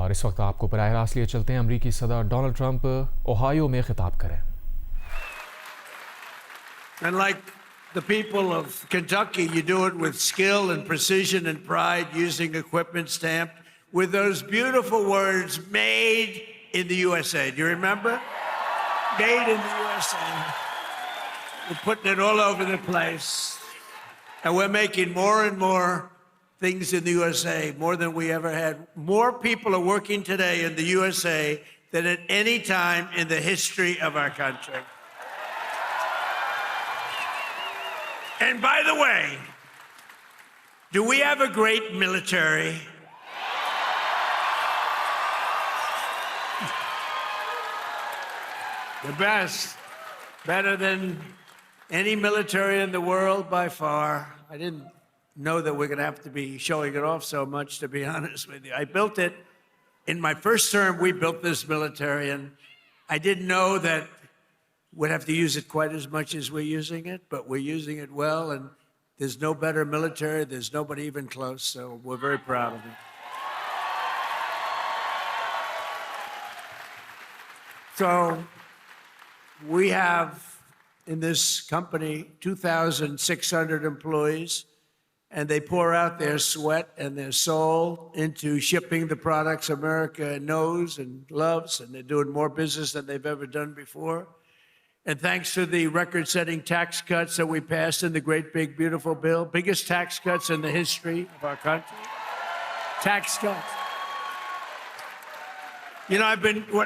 और इस वक्त आपको बराह रास्त लिए चलते हैं। अमरीकी सदर डोनाल्ड ट्रंप ओहायो में खिताब करें। And like the people of Kentucky, you do it with skill and precision and pride, using equipment stamped with those beautiful words, made in the USA. Do you remember? Made in the USA. We're putting it all over the place. And we're making more and more things in the USA, more than we ever had. More people are working today in the USA than at any time in the history of our country. And by the way, do we have a great military? The best. Better than any military in the world by far. I didn't know that we're going to have to be showing it off so much, to be honest with you. I built it. In my first term, we built this military, and I didn't know that we'd have to use it quite as much as we're using it, but we're using it well, and there's no better military. There's nobody even close, so we're very proud of it. So we have in this company 2,600 employees, and they pour out their sweat and their soul into shipping the products America knows and loves, and they're doing more business than they've ever done before. And thanks to the record-setting tax cuts that we passed in the great, big, beautiful bill, biggest tax cuts in the history of our country, tax cuts. You know,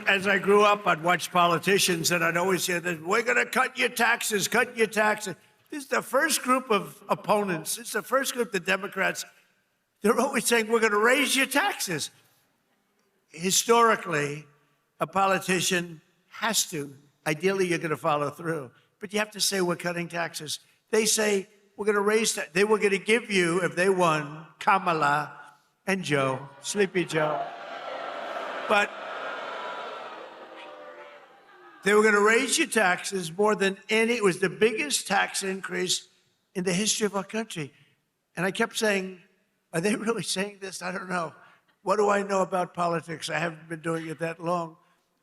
as I grew up, I'd watch politicians, and I'd always hear that, we're going to cut your taxes, cut your taxes. This is the first group of opponents. It's the first group, the Democrats. They're always saying, we're going to raise your taxes. Historically, a politician has to. Ideally, you're going to follow through. But you have to say, we're cutting taxes. They say, we're going to raise that. They were going to give you, if they won, Kamala and Joe, Sleepy Joe. But they were going to raise your taxes more than any. It was the biggest tax increase in the history of our country. And I kept saying, are they really saying this? I don't know. What do I know about politics? I haven't been doing it that long.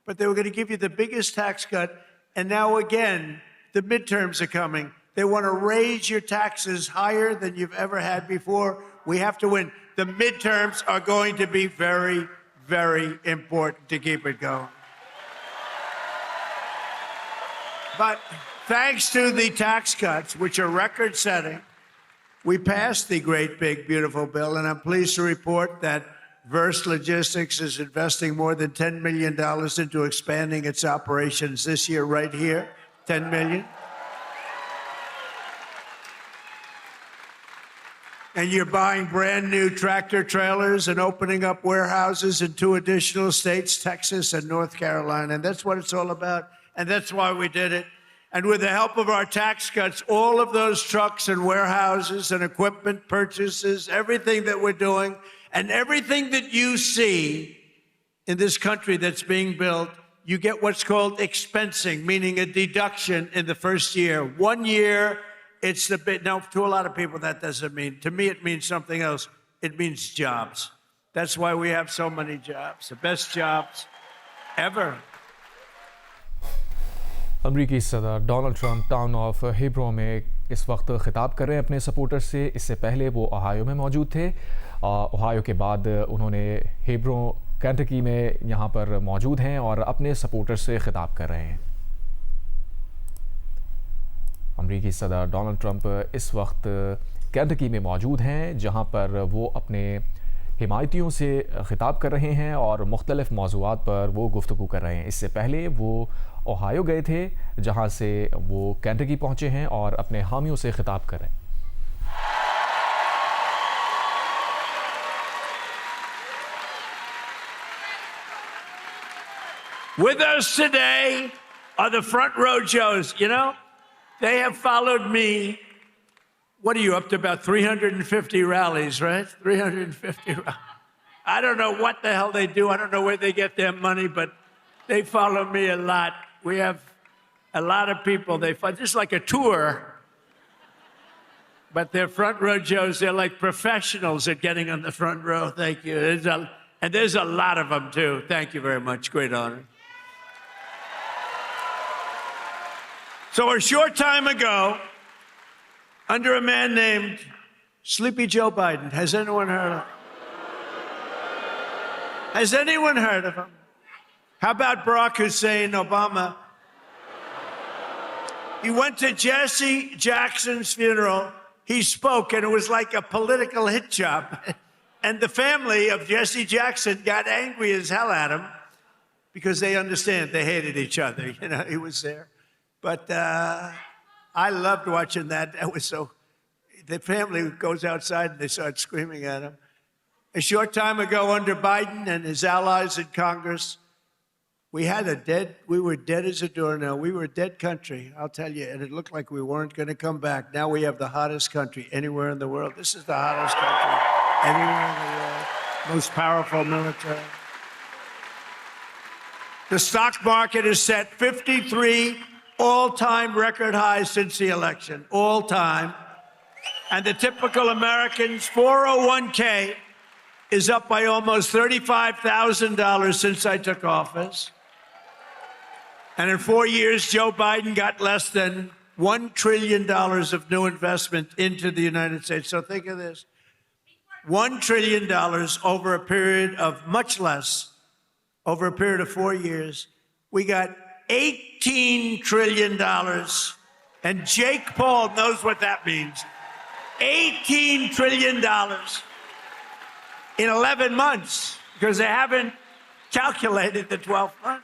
But they were going to give you the biggest tax cut. And now again, the midterms are coming. They want to raise your taxes higher than you've ever had before. We have to win. The midterms are going to be very, very important to keep it going. But thanks to the tax cuts, which are record-setting, we passed the great, big, beautiful bill, and I'm pleased to report that Verse Logistics is investing more than $10 million into expanding its operations this year, right here, $10 million. And you're buying brand new tractor trailers and opening up warehouses in 2 additional states, Texas and North Carolina. And that's what it's all about. And that's why we did it. And with the help of our tax cuts, all of those trucks and warehouses and equipment purchases, everything that we're doing, and everything that you see in this country that's being built, you get what's called expensing, meaning a deduction in the first year. 1 year, it's the bit. Now, to a lot of people, that doesn't mean. To me, it means something else. It means jobs. That's why we have so many jobs, the best jobs ever. अमरीकी सदर Donald Trump town of Hebrew में इस वक्त खिताब कर रहे हैं अपने सपोर्टर्स से। इससे पहले वो ओहायो में मौजूद थे। ओहायो के बाद उन्होंने हेब्रो केंटकी में यहाँ पर मौजूद हैं और अपने सपोर्टर्स से खिताब कर रहे हैं। अमरीकी सदर डोनाल्ड ट्रंप इस वक्त केंटकी में मौजूद हैं, जहाँ पर वो अपने हिमायतियों से खिताब कर रहे हैं और मुख्तलिफ मौज़ूआत पर वो गुफ्तगू कर रहे हैं। इससे पहले वो ओहायो गए थे, जहां से वो केंटकी पहुंचे हैं और अपने हामियों से खिताब कर रहे हैं। With us today are the front row Joes. You know, they have followed me. What are you up to? About 350 rallies, right? 350 rallies. I don't know what the hell they do. I don't know where they get their money, but they follow me a lot. We have a lot of people. They follow, just like a tour. But they're front row Joes. They're like professionals at getting on the front row. Thank you. And there's a lot of them, too. Thank you very much. Great honor. So a short time ago, under a man named Sleepy Joe Biden, has anyone heard of him? Has anyone heard of him? How about Barack Hussein Obama? He went to Jesse Jackson's funeral. He spoke, and it was like a political hit job. And the family of Jesse Jackson got angry as hell at him because they understand they hated each other. You know, he was there. But I loved watching that. That was so. The family goes outside and they start screaming at him. A short time ago, under Biden and his allies in Congress, we were dead as a doornail. We were a dead country, I'll tell you, and it looked like we weren't going to come back. Now we have the hottest country anywhere in the world. This is the hottest country anywhere in the world. Most powerful military. The stock market has set 53 all-time record highs since the election, all time. And the typical American's 401k is up by almost $35,000 since I took office. And in 4 years, Joe Biden got less than $1 trillion of new investment into the United States. So think of this. $1 trillion over a period of much less, over a period of 4 years. We got $18 trillion. And Jake Paul knows what that means. $18 trillion in 11 months, because they haven't calculated the 12th month.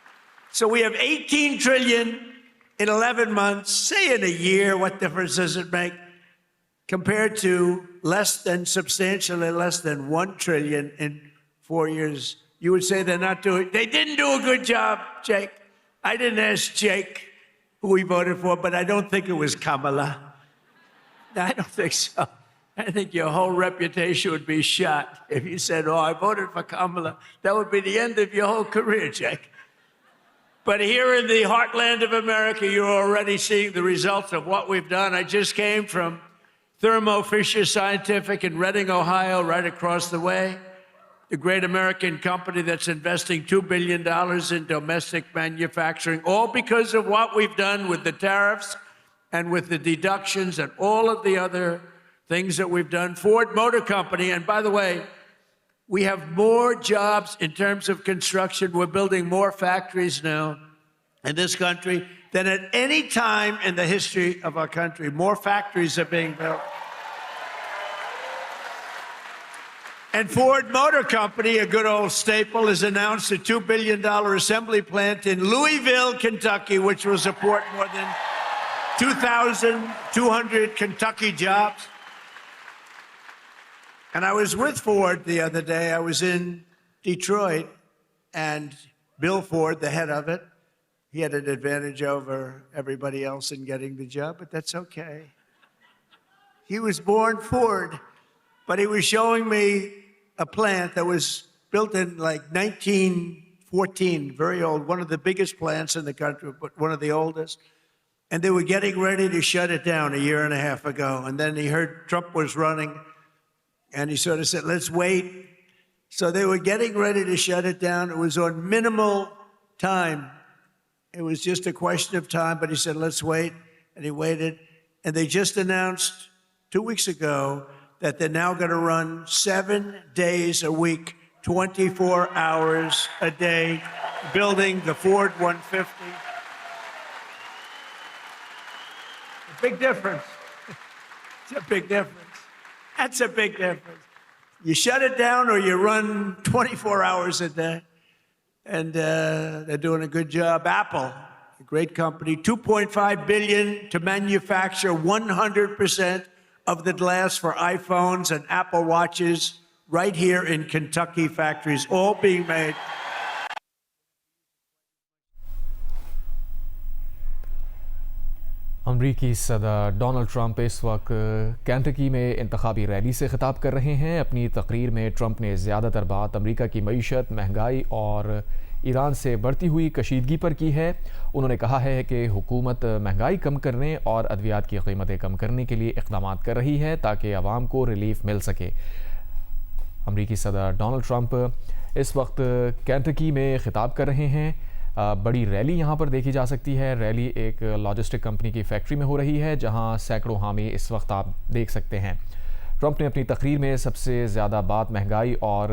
So we have 18 trillion in 11 months. Say in a year, what difference does it make? Compared to substantially less than 1 trillion in 4 years. You would say they didn't do a good job, Jake. I didn't ask Jake who he voted for, but I don't think it was Kamala. I don't think so. I think your whole reputation would be shot if you said, oh, I voted for Kamala. That would be the end of your whole career, Jake. But here in the heartland of America, you're already seeing the results of what we've done. I just came from Thermo Fisher Scientific in Reading, Ohio, right across the way. The great American company that's investing $2 billion in domestic manufacturing, all because of what we've done with the tariffs and with the deductions and all of the other things that we've done. Ford Motor Company, and by the way, we have more jobs in terms of construction. We're building more factories now in this country than at any time in the history of our country. More factories are being built. And Ford Motor Company, a good old staple, has announced a $2 billion assembly plant in Louisville, Kentucky, which will support more than 2,200 Kentucky jobs. And I was with Ford the other day. I was in Detroit, and Bill Ford, the head of it, he had an advantage over everybody else in getting the job, but that's okay. He was born Ford, but he was showing me a plant that was built in like 1914, very old, one of the biggest plants in the country, but one of the oldest. And they were getting ready to shut it down a year and a half ago. And then he heard Trump was running, and he sort of said, let's wait. So they were getting ready to shut it down. It was on minimal time. It was just a question of time, but he said, let's wait. And he waited. And they just announced 2 weeks ago that they're now going to run 7 days a week, 24 hours a day, building the Ford 150. A big difference. It's a big difference. That's a big difference. You shut it down or you run 24 hours a day. And they're doing a good job. Apple, a great company, $2.5 billion to manufacture 100% of the glass for iPhones and Apple Watches right here in Kentucky factories, all being made. अमरीकी सदर Donald Trump इस वक्त Kentucky में इंतखाबी rally से खिताब कर रहे हैं। अपनी तकरीर में ट्रंप ने ज़्यादातर बात अमरीका की मईशत, महंगाई और ईरान से बढ़ती हुई कशीदगी पर की है। उन्होंने कहा है कि हुकूमत महंगाई कम करने और अद्वियात की कीमतें कम करने के लिए इक़दाम कर रही है ताकि आवाम को रिलीफ मिल सके। अमरीकी सदर डोनाल्ड ट्रंप इस वक्त केंटकी में खिताब कर रहे हैं। बड़ी रैली यहाँ पर देखी जा सकती है। रैली एक लॉजिस्टिक कंपनी की फैक्ट्री में हो रही है, जहाँ सैकड़ों हामी इस वक्त आप देख सकते हैं। ट्रंप ने अपनी तकरीर में सबसे ज़्यादा बात महंगाई और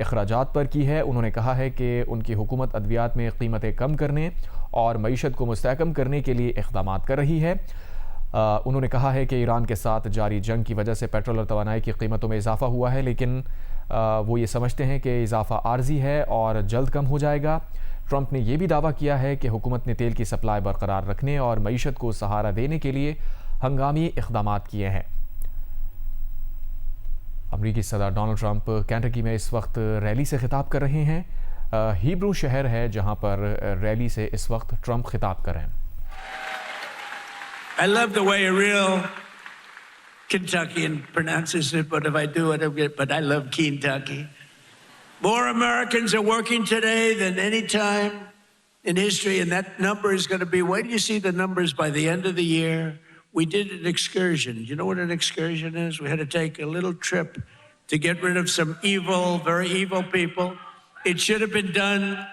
अखराजात पर की है। उन्होंने कहा है कि उनकी हुकूमत अद्वियात में कीमतें कम करने और मईशत को मुस्तहकम करने के लिए इक़दाम कर रही है। उन्होंने कहा है कि ईरान के साथ जारी जंग की वजह से पेट्रोल और तवानाई की कीमतों में इजाफा हुआ है, लेकिन वो ये समझते हैं कि इजाफा आर्जी है और जल्द कम हो जाएगा। ट्रंप ने यह भी दावा किया है कि हुकूमत ने तेल की सप्लाई बरकरार रखने और मईशत को सहारा देने के लिए हंगामी इक़दाम किए हैं। अमरीकी सदर डोनाल्ड ट्रंप केंटकी में इस वक्त रैली से खिताब कर रहे हैं। हीब्रू शहर है जहां पर रैली से इस वक्त ट्रंप खिताब कर रहे हैं। I love the way a real Kentuckian pronounces it, but if I do it, but I love Kentucky. More Americans are working today than any time in history, and that number is going to be, wait till you see the numbers by the end of the year. We did an excursion. You know what an excursion is? We had to take a little trip to get rid of some evil, very evil people. It should have been done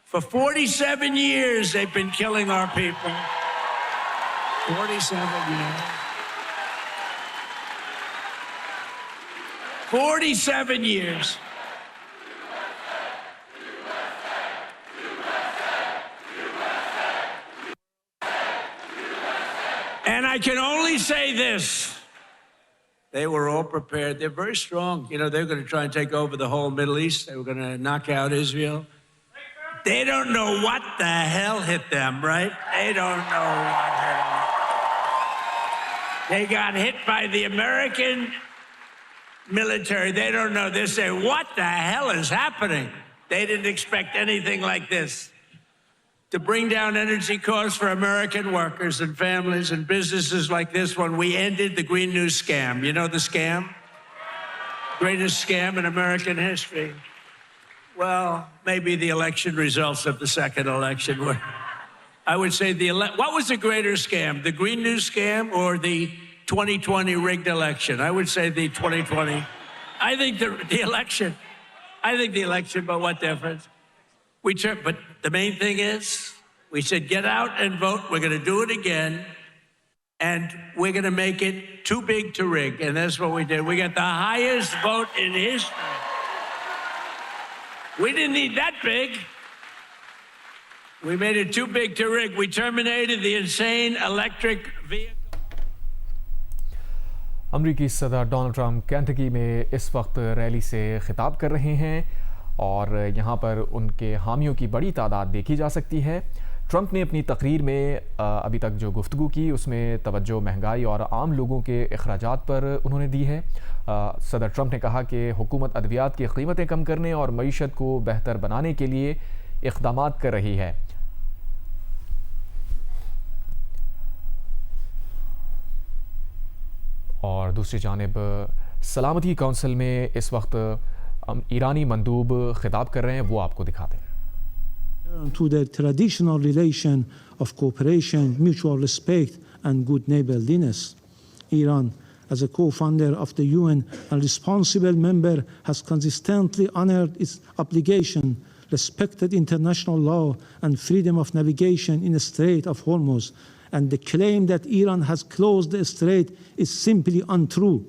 for 47 years. They've been killing our people. 47 years. 47 years. And I can only say this. They were all prepared. They're very strong. You know, they're going to try and take over the whole Middle East. They were going to knock out Israel. They don't know what the hell hit them, right? They don't know what hit them. They got hit by the American military. They don't know. They say, what the hell is happening? They didn't expect anything like this. To bring down energy costs for American workers and families and businesses like this one, we ended the Green New Scam. You know the scam? Greatest scam in American history. Well, maybe the election results of the second election were. I would say what was the greater scam, the Green New Scam or the 2020 rigged election? I would say the 2020. I think the election. I think the election, but what difference? But the main thing is, we said, get out and vote. We're going to do it again. And we're going to make it too big to rig. And that's what we did. We got the highest vote in history. We didn't need that big. We made it too big to rig. We terminated the insane electric vehicle. अमरीकी सदर Donald Trump Kentucky में इस वक्त rally से खिताब कर रहे हैं और यहाँ पर उनके हामियों की बड़ी तादाद देखी जा सकती है। ट्रंप ने अपनी तकरीर में अभी तक जो गुफ्तगू की उसमें तवज्जो महंगाई और आम लोगों के अखराजात पर उन्होंने दी है। सदर ट्रंप ने कहा कि हुकूमत अद्वियात की कीमतें कम करने और मईशत को बेहतर बनाने के लिए इक़दाम कर रही है। और दूसरी जानिब सलामती कौंसिल में इस वक्त ईरानी मंदूब खिताब कर रहे हैं, वो आपको दिखाते हैं। To the traditional relation of cooperation, mutual respect and good neighborliness. Iran, as a co-founder of the UN and responsible member, has consistently honored its obligation, respected international law and freedom of navigation in the Strait of Hormuz. And the claim that Iran has closed the strait is simply untrue.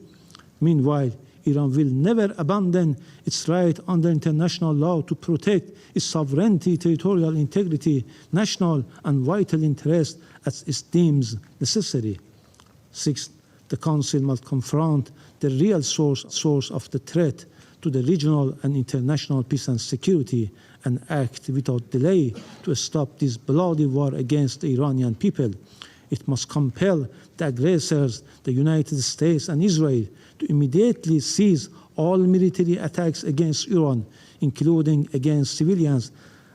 Meanwhile, Iran will never abandon its right under international law to protect its sovereignty, territorial integrity, national and vital interests as it deems necessary. Sixth, the Council must confront the real source of the threat to the regional and international peace and security and act without delay to stop this bloody war against the Iranian people. It must compel the aggressors, the United States and Israel, to immediately cease all military attacks against Iran, including against civilians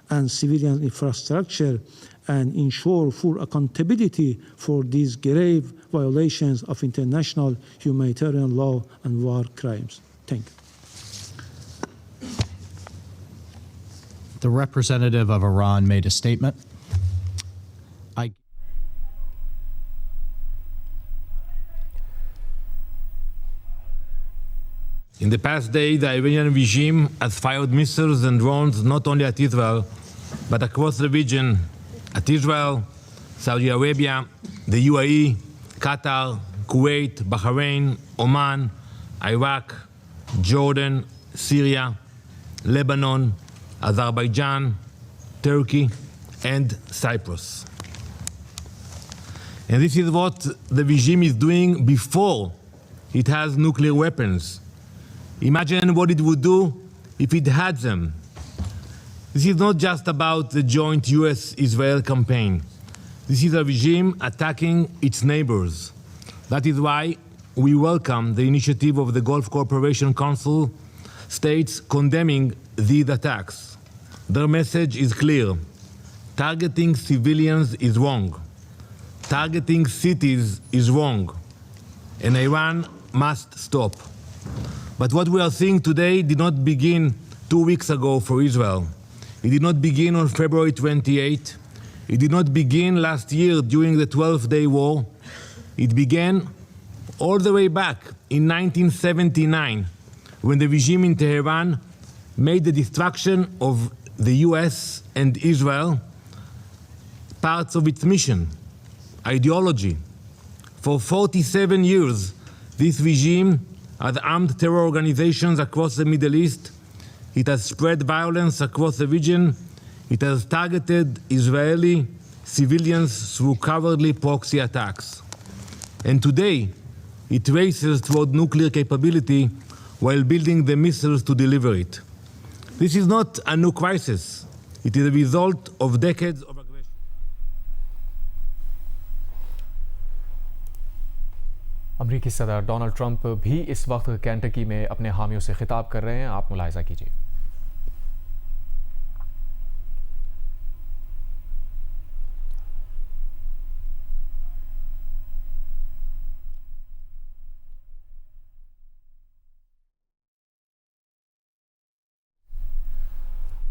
and civilian infrastructure, and ensure full accountability for these grave violations of international humanitarian law and war crimes. Thank you. The representative of Iran made a statement. In the past day, the Iranian regime has fired missiles and drones not only at Israel, but across the region, at Israel, Saudi Arabia, the UAE, Qatar, Kuwait, Bahrain, Oman, Iraq, Jordan, Syria, Lebanon, Azerbaijan, Turkey, and Cyprus. And this is what the regime is doing before it has nuclear weapons. Imagine what it would do if it had them. This is not just about the joint US-Israel campaign. This is a regime attacking its neighbors. That is why we welcome the initiative of the Gulf Cooperation Council states condemning these attacks. Their message is clear. Targeting civilians is wrong. Targeting cities is wrong. And Iran must stop. But what we are seeing today did not begin 2 weeks ago for Israel. It did not begin on February 28. It did not begin last year during the 12-day war. It began all the way back in 1979, when the regime in Tehran made the destruction of the US and Israel parts of its mission, ideology. For 47 years, this regime has armed terror organizations across the Middle East. It has spread violence across the region. It has targeted Israeli civilians through cowardly proxy attacks. And today, it races toward nuclear capability while building the missiles to deliver it. This is not a new crisis. It is a result of decades of aggression. अमरीकी सदर Donald Trump भी इस वक्त Kentucky में अपने हामियों से खिताब कर रहे हैं। आप मुलाहिजा कीजिए।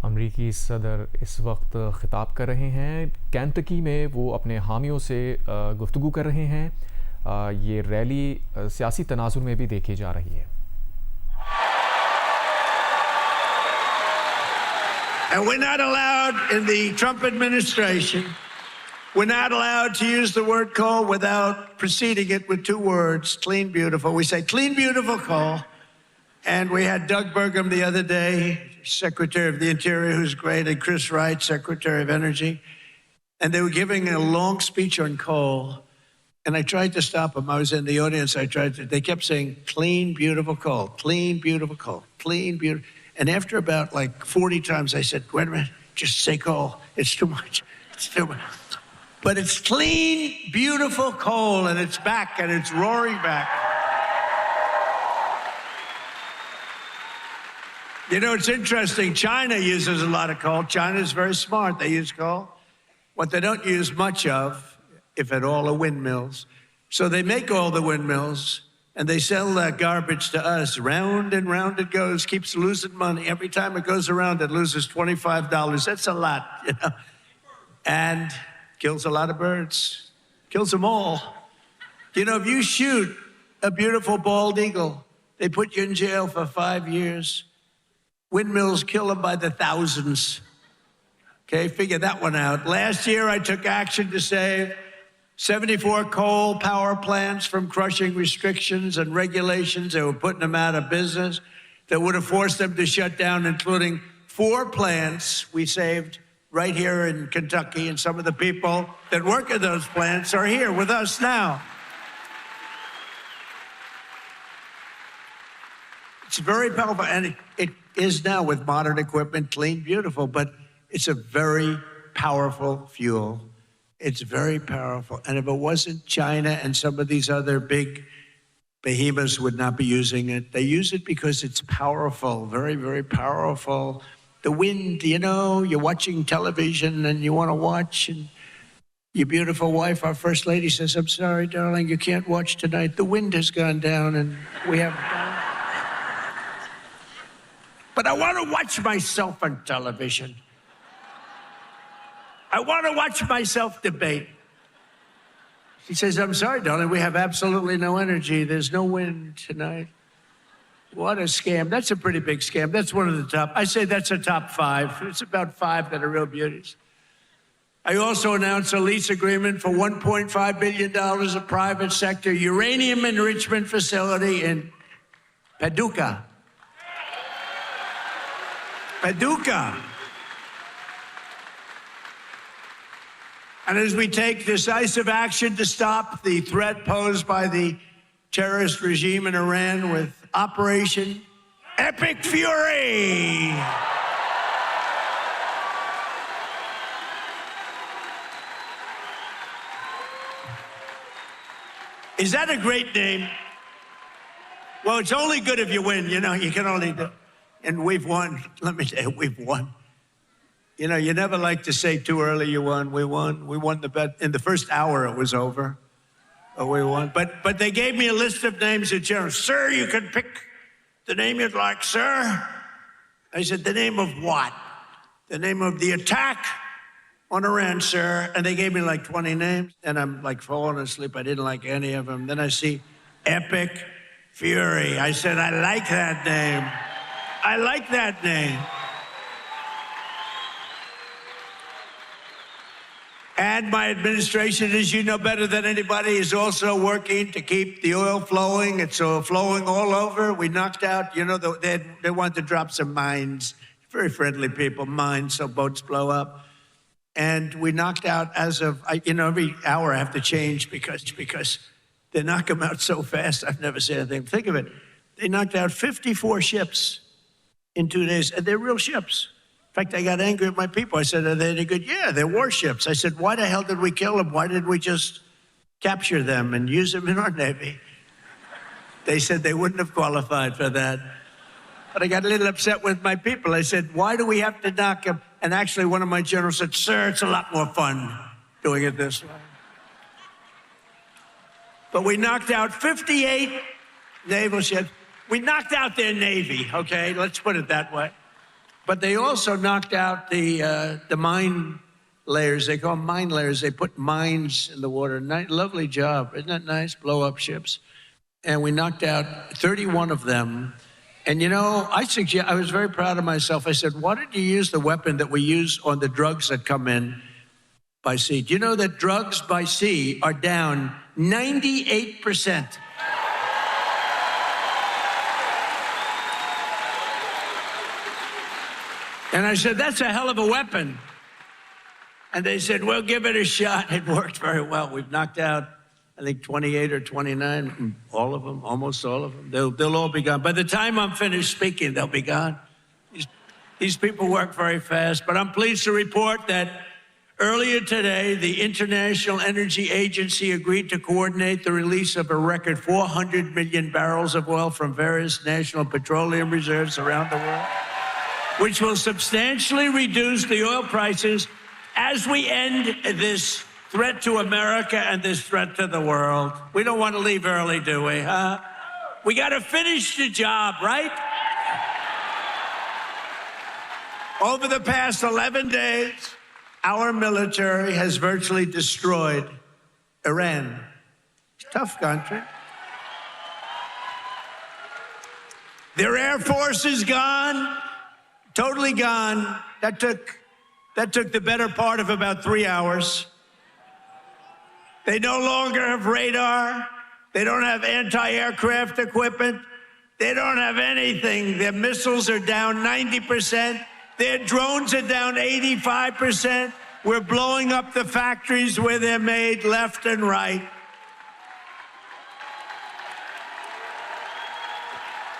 अमरीकी सदर इस वक्त खिताब कर रहे हैं। केंटकी में वो अपने हामियों से गुफ्तगू कर रहे हैं। ये रैली सियासी तनाजुर में भी देखी जा रही है। And we're not allowed in the Trump administration, we're not allowed to use the word coal without preceding it with 2 words, clean, beautiful. We say clean, beautiful coal. And we had Doug Burgum the other day, Secretary of the Interior, who's great, and Chris Wright, Secretary of Energy. And they were giving a long speech on coal. And I tried to stop them. I was in the audience. They kept saying, clean, beautiful coal, clean, beautiful coal, clean, beautiful. And after about like 40 times, I said, wait a minute, just say coal. It's too much. It's too much. But it's clean, beautiful coal, and it's back, and it's roaring back. You know, it's interesting. China uses a lot of coal. China's very smart. They use coal. What they don't use much of, if at all, are windmills. So they make all the windmills, and they sell that garbage to us. Round and round it goes, keeps losing money. Every time it goes around, it loses $25. That's a lot, you know. And kills a lot of birds. Kills them all. You know, if you shoot a beautiful bald eagle, they put you in jail for 5 years. Windmills kill them by the thousands. Okay, figure that one out. Last year, I took action to save 74 coal power plants from crushing restrictions and regulations that were putting them out of business, that would have forced them to shut down, including 4 plants we saved right here in Kentucky. And some of the people that work at those plants are here with us now. It's very powerful, and it is now with modern equipment, clean, beautiful, but it's a very powerful fuel. It's very powerful. And if it wasn't China and some of these other big behemoths would not be using it. They use it because it's powerful, very, very powerful. The wind, you know, you're watching television and you want to watch, and your beautiful wife, our First Lady, says, I'm sorry, darling, you can't watch tonight. The wind has gone down and we have... But I want to watch myself on television. I want to watch myself debate. She says, I'm sorry, darling, we have absolutely no energy. There's no wind tonight. What a scam. That's a pretty big scam. That's one of the top. I say that's a top 5. It's about 5 that are real beauties. I also announced a lease agreement for $1.5 billion of private sector uranium enrichment facility in Paducah. Paducah. And as we take decisive action to stop the threat posed by the terrorist regime in Iran with Operation Epic Fury. Is that a great name? Well, it's only good if you win. You know, you can only do. And we've won. Let me tell you, we've won. You know, you never like to say too early you won. We won. We won the bet. In the first hour, it was over. Oh, we won. But they gave me a list of names at General. Sir, you can pick the name you'd like, sir. I said, the name of what? The name of the attack on Iran, sir. And they gave me like 20 names. And I'm like falling asleep. I didn't like any of them. Then I see Epic Fury. I said, I like that name. I like that name. And my administration, as you know better than anybody, is also working to keep the oil flowing. It's flowing all over. We knocked out, you know, they wanted to drop some mines. Very friendly people, mines, so boats blow up. And we knocked out as of, you know, every hour I have to change because they knock them out so fast. I've never seen anything. Think of it. They knocked out 54 ships in 2 days, and they're real ships. In fact, I got angry at my people. I said, are they any good? Yeah, they're warships. I said, why the hell did we kill them? Why did we just capture them and use them in our Navy? They said they wouldn't have qualified for that. But I got a little upset with my people. I said, why do we have to knock them? And actually, one of my generals said, sir, it's a lot more fun doing it this way. But we knocked out 58 naval ships. We knocked out their Navy, okay? Let's put it that way. But they also knocked out the mine layers. They call them mine layers. They put mines in the water. Lovely job. Isn't that nice? Blow up ships. And we knocked out 31 of them. And, you know, I was very proud of myself. I said, why did you use the weapon that we use on the drugs that come in by sea? Do you know that drugs by sea are down 98%? And I said, that's a hell of a weapon. And they said, well, give it a shot. It worked very well. We've knocked out, I think, 28 or 29, all of them, almost all of them. They'll all be gone. By the time I'm finished speaking, they'll be gone. These people work very fast. But I'm pleased to report that earlier today, the International Energy Agency agreed to coordinate the release of a record 400 million barrels of oil from various national petroleum reserves around the world, which will substantially reduce the oil prices as we end this threat to America and this threat to the world. We don't want to leave early, do we, huh? We got to finish the job, right? Over the past 11 days, our military has virtually destroyed Iran. It's a tough country. Their Air Force is gone. Totally gone. That took the better part of about 3 hours. They no longer have radar. They don't have anti-aircraft equipment. They don't have anything. Their missiles are down 90%. Their drones are down 85%. We're blowing up the factories where they're made left and right.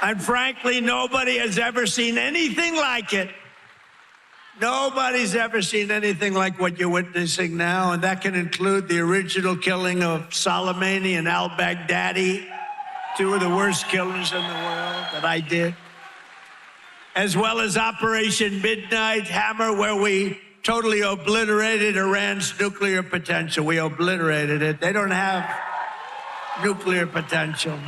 And frankly, nobody has ever seen anything like it. Nobody's ever seen anything like what you're witnessing now, and that can include the original killing of Soleimani and al-Baghdadi, 2 of the worst killers in the world that I did, as well as Operation Midnight Hammer, where we totally obliterated Iran's nuclear potential. We obliterated it. They don't have nuclear potential.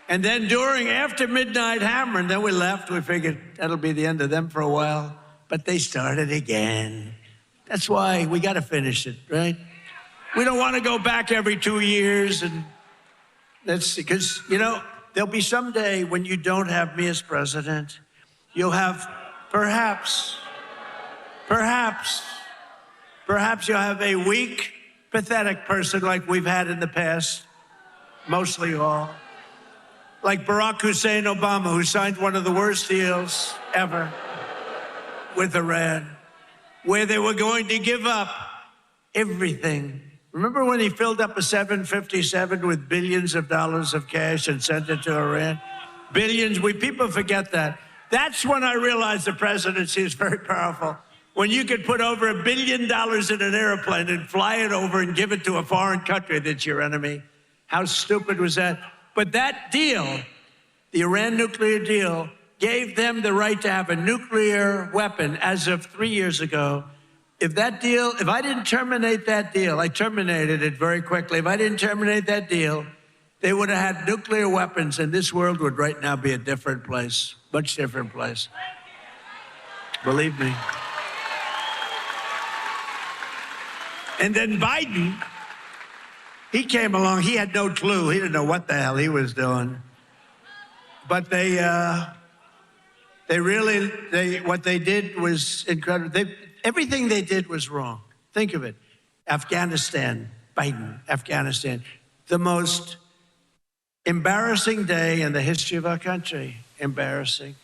And then after Midnight Hammer, and then we left, we figured that'll be the end of them for a while. But they started again. That's why we got to finish it, right? We don't want to go back every 2 years and That's because, you know, there'll be some day when you don't have me as president. You'll have perhaps you'll have a weak, pathetic person like we've had in the past, mostly all. Like Barack Hussein Obama, who signed one of the worst deals ever with Iran, where they were going to give up everything. Remember when he filled up a 757 with billions of dollars of cash and sent it to Iran? Billions, people forget that. That's when I realized the presidency is very powerful. When you could put over $1 billion in an airplane and fly it over and give it to a foreign country that's your enemy. How stupid was that? But that deal, the Iran nuclear deal, gave them the right to have a nuclear weapon as of 3 years ago. If I didn't terminate that deal, I terminated it very quickly. If I didn't terminate that deal, they would have had nuclear weapons, and this world would right now be a different place, much different place. Believe me. And then Biden, he came along. He had no clue. He didn't know what the hell he was doing. But what they did was incredible. Everything they did was wrong. Think of it. Afghanistan, Biden, Afghanistan, the most embarrassing day in the history of our country. Embarrassing.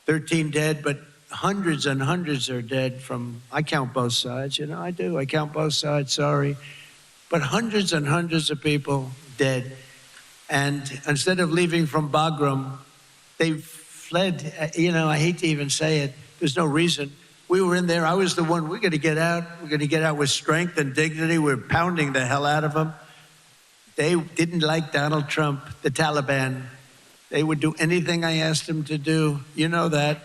13 dead, but hundreds and hundreds are dead from, I count both sides, you know, I do. I count both sides, sorry. But hundreds and hundreds of people dead. And instead of leaving from Bagram, they fled. You know, I hate to even say it. There's no reason. We were in there. I was the one, we're going to get out. We're going to get out with strength and dignity. We're pounding the hell out of them. They didn't like Donald Trump, the Taliban. They would do anything I asked them to do. You know that.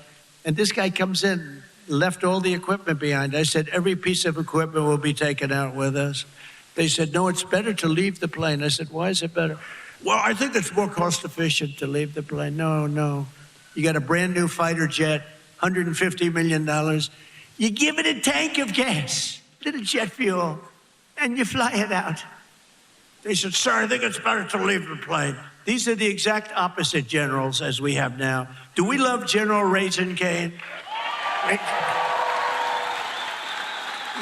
And this guy comes in, left all the equipment behind. I said, every piece of equipment will be taken out with us. They said, no, it's better to leave the plane. I said, why is it better? Well, I think it's more cost efficient to leave the plane. No. You got a brand new fighter jet, $150 million. You give it a tank of gas, little jet fuel, and you fly it out. They said, sir, I think it's better to leave the plane. These are the exact opposite generals as we have now. Do we love General Raisin Cane?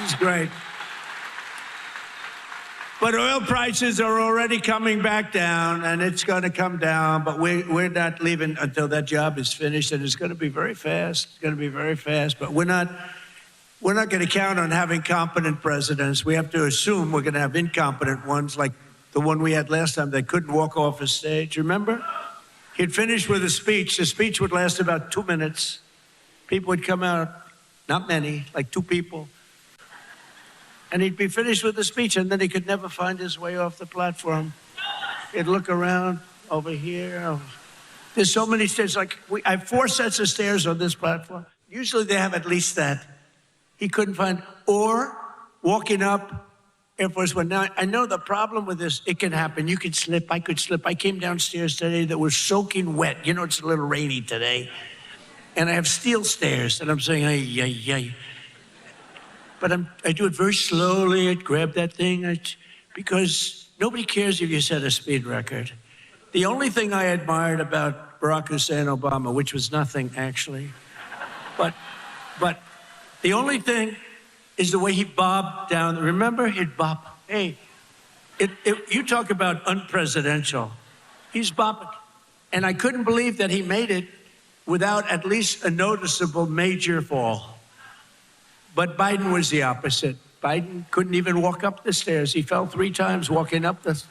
He's great. But oil prices are already coming back down, and it's going to come down, but we're not leaving until that job is finished, and it's going to be very fast. It's going to be very fast, but we're not going to count on having competent presidents. We have to assume we're going to have incompetent ones, like the one we had last time that couldn't walk off a stage. Remember? He'd finish with a speech. The speech would last about 2 minutes. People would come out, not many, like 2 people. And he'd be finished with the speech, and then he could never find his way off the platform. He'd look around over here. There's so many stairs. I have 4 sets of stairs on this platform. Usually they have at least that. He couldn't find, or walking up Air Force One. Now, I know the problem with this, it can happen. You could slip, I could slip. I came downstairs today that was soaking wet. You know, it's a little rainy today. And I have steel stairs, and I'm saying, ay. But I do it very slowly. I'd grab that thing, because nobody cares if you set a speed record. The only thing I admired about Barack Hussein Obama, which was nothing, actually, but the only thing is the way he bobbed down. Remember, he'd bob. Hey, you talk about unpresidential. He's bobbing. And I couldn't believe that he made it without at least a noticeable major fall. But Biden was the opposite. Biden couldn't even walk up the stairs. He fell 3 times walking up the.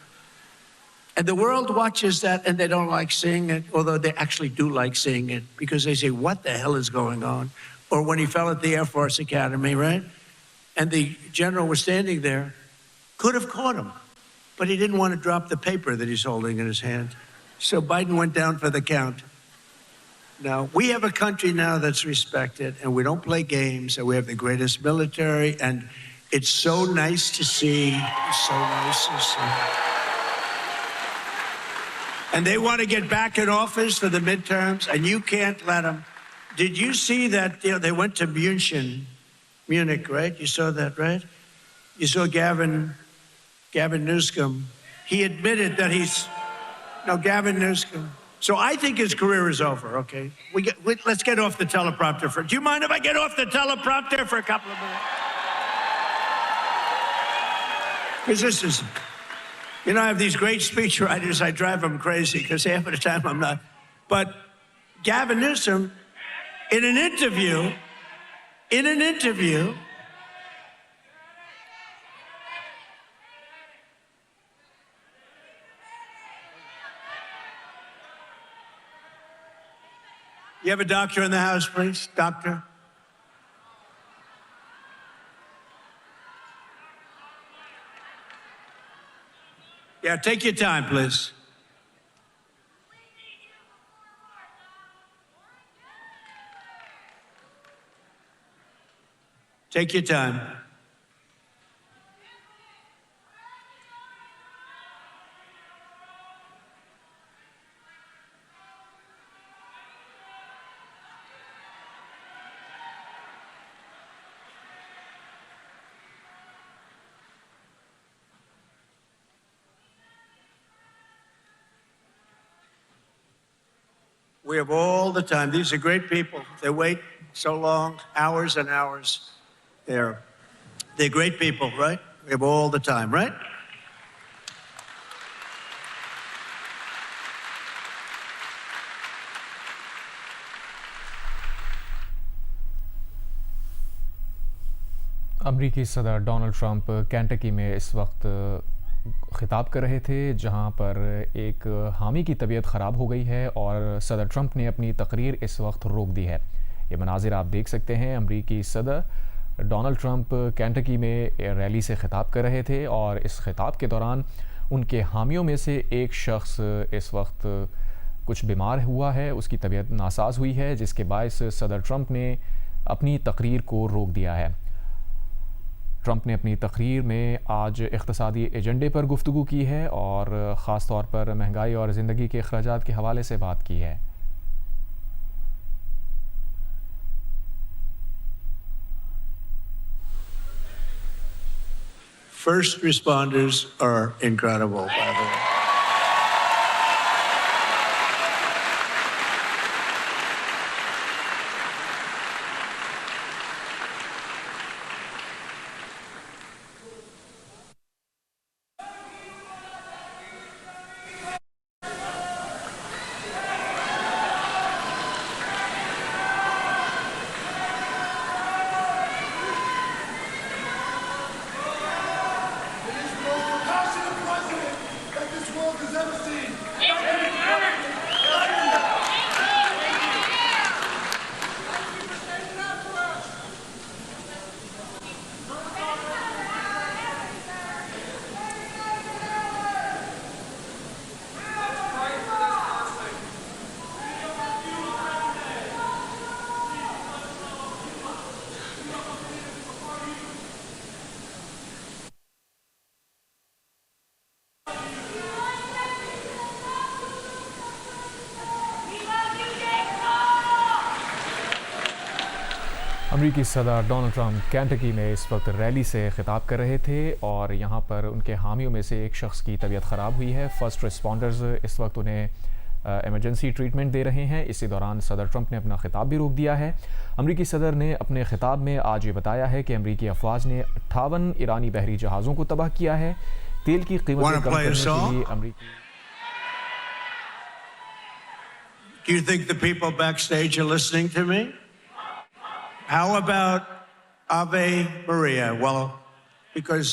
And the world watches that, and they don't like seeing it, although they actually do like seeing it, because they say, what the hell is going on? Or when he fell at the Air Force Academy, right? And the general was standing there, could have caught him, but he didn't want to drop the paper that he's holding in his hand. So Biden went down for the count. Now, we have a country now that's respected, and we don't play games, and we have the greatest military, and it's so nice to see. It's so nice to see. And they want to get back in office for the midterms, and you can't let them. Did you see that they went to Munich, right? You saw that, right? You saw Gavin Newsom. He admitted that No, Gavin Newsom. So I think his career is over, okay? Let's get off the teleprompter. Do you mind if I get off the teleprompter for a couple of minutes? Because this is, you know, I have these great speech writers. I drive them crazy because half of the time I'm not. But Gavin Newsom, in an interview, you have a doctor in the house, please? Doctor? Yeah, take your time, please. Take your time. We have all the time. These are great people. They wait so long, hours and hours. They're great people, right? We have all the time, right? अमरीकी सदर Donald Trump Kentucky में इस वक्त ख़िताब कर रहे थे, जहां पर एक हामी की तबीयत ख़राब हो गई है और सदर ट्रंप ने अपनी तकरीर इस वक्त रोक दी है। ये मनाजिर आप देख सकते हैं। अमरीकी सदर डोनाल्ड ट्रंप केंटकी में रैली से ख़िताब कर रहे थे और इस ख़िताब के दौरान उनके हामियों में से एक शख्स इस वक्त कुछ बीमार हुआ है, उसकी तबीयत नासाज हुई है, जिसके बायस सदर ट्रंप ने अपनी तकरीर को रोक दिया है। ट्रंप ने अपनी तकरीर में आज इक़्तिसादी एजेंडे पर गुफ्तगू की है और ख़ास तौर पर महंगाई और ज़िंदगी के अखराजात के हवाले से बात की है। First responders are incredible, by the way. अमरीकी सदर डोनाल्ड ट्रंप केंटकी में इस वक्त रैली से ख़िताब कर रहे थे और यहाँ पर उनके हामियों में से एक शख्स की तबीयत ख़राब हुई है। फ़र्स्ट रिस्पॉन्डर्स इस वक्त उन्हें इमरजेंसी ट्रीटमेंट दे रहे हैं। इसी दौरान सदर ट्रंप ने अपना ख़िताब भी रोक दिया है। अमरीकी सदर ने अपने ख़िताब में आज ये बताया है कि अमरीकी अफवाज ने 58 ईरानी बहरी जहाज़ों को तबाह किया है। तेल की कीमतें कम करने के लिए अमरीकी Do you think the people backstage are listening to me? How about Ave Maria? Well, because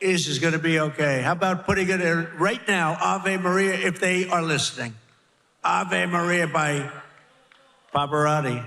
is going to be okay. How about putting it in right now, Ave Maria, if they are listening? Ave Maria by Pavarotti.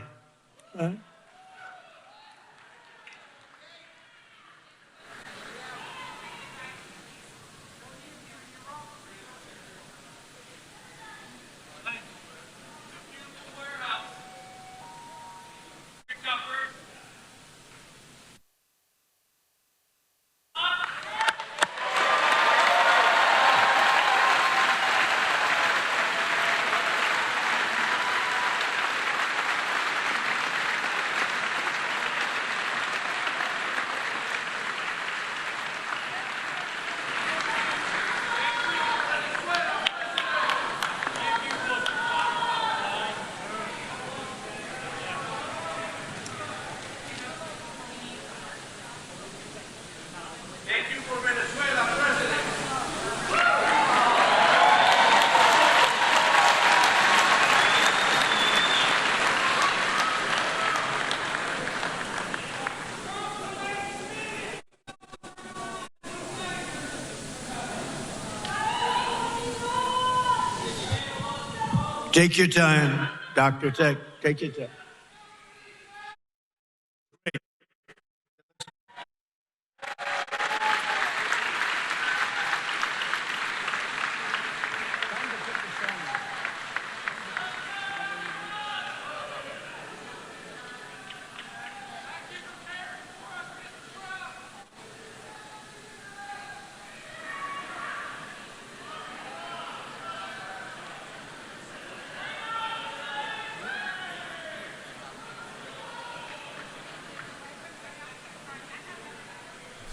Take your time, doctor. Take your time.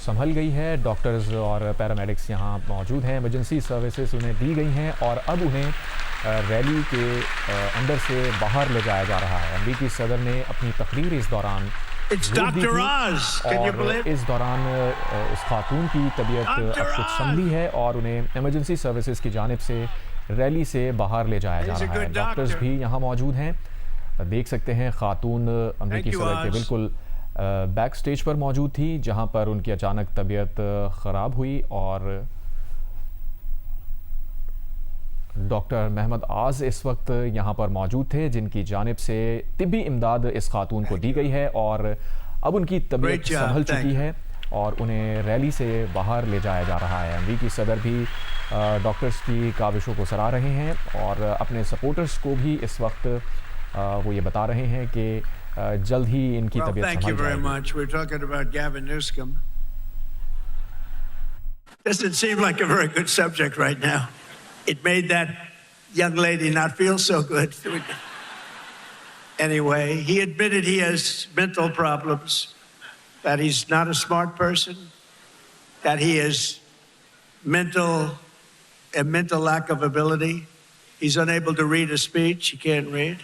संभल गई है। Doctors और paramedics यहाँ मौजूद हैं। Emergency services उन्हें दी गई हैं और अब उन्हें रैली के अंदर से बाहर ले जाया जा रहा है। अमेरिकी सदर ने अपनी तकरीर इस दौरान और इस दौरान उस खातून की तबीयत अब कुछ संभली है और उन्हें इमरजेंसी सर्विसेज की जानिब से रैली से बाहर ले जाया जा रहा है। डॉक्टर्स भी यहाँ मौजूद हैं। देख सकते हैं खातून अमेरिकी सदर के बिल्कुल बैक स्टेज पर मौजूद थी, जहां पर उनकी अचानक तबीयत ख़राब हुई और डॉक्टर महमद आज़ इस वक्त यहां पर मौजूद थे, जिनकी जानिब से तिब्बी इमदाद इस खातून को दी गई है और अब उनकी तबीयत संभल चुकी है और उन्हें रैली से बाहर ले जाया जा रहा है। अमेरिकी सदर भी डॉक्टर्स की काविशों को सराह रहे हैं और अपने सपोर्टर्स को भी इस वक्त वो ये बता रहे हैं कि जल्द ही इनकी तबीयत Thank you संभल very जाएगी। much. We're talking about Gavin Newsom. Doesn't seem like a very good subject right now. It made that young lady not feel so good. Anyway, he admitted he has mental problems, that he's not a smart person, that he has a mental lack of ability. He's unable to read a speech. He can't read.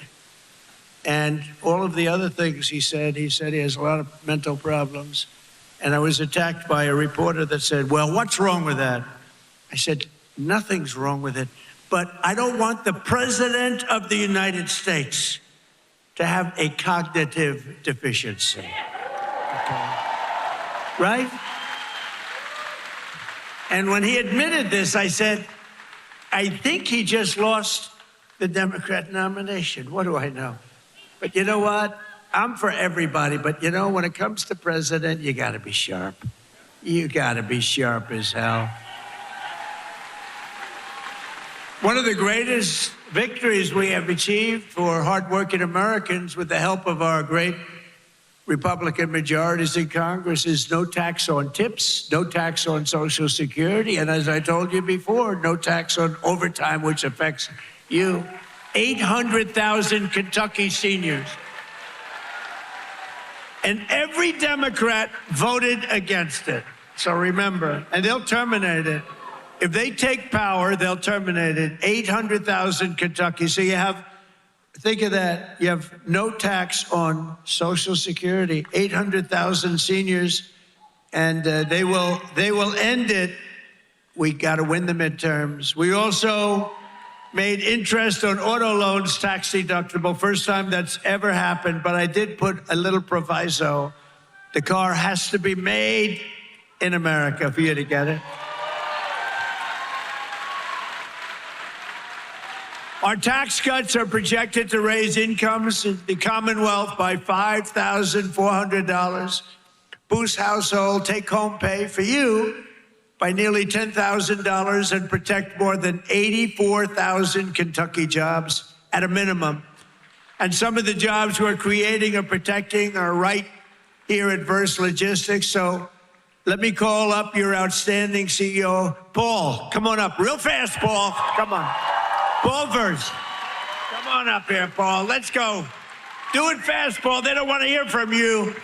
And all of the other things he said he has a lot of mental problems. And I was attacked by a reporter that said, well, what's wrong with that? I said, nothing's wrong with it. But I don't want the President of the United States to have a cognitive deficiency. Okay. Right? And when he admitted this, I said, I think he just lost the Democrat nomination. What do I know? But you know what? I'm for everybody. But you know, when it comes to president, you got to be sharp. You got to be sharp as hell. One of the greatest victories we have achieved for hardworking Americans with the help of our great Republican majorities in Congress is no tax on tips, no tax on Social Security, and as I told you before, no tax on overtime, which affects you. 800,000 Kentucky seniors. And every Democrat voted against it. So remember, and they'll terminate it. If they take power, they'll terminate it. 800,000 Kentucky. So you have, think of that. You have no tax on Social Security. 800,000 seniors, and they will end it. We got to win the midterms. We also made interest on auto loans tax deductible. First time that's ever happened, but I did put a little proviso. The car has to be made in America for you to get it. Our tax cuts are projected to raise incomes in the Commonwealth by $5,400, boost household take-home pay for you by nearly $10,000 and protect more than 84,000 Kentucky jobs at a minimum. And some of the jobs we're creating or protecting are right here at Verse Logistics. So let me call up your outstanding CEO, Paul. Come on up real fast, Paul. Come on. Paul Verse. Come on up here, Paul. Let's go. Do it fast, Paul. They don't want to hear from you.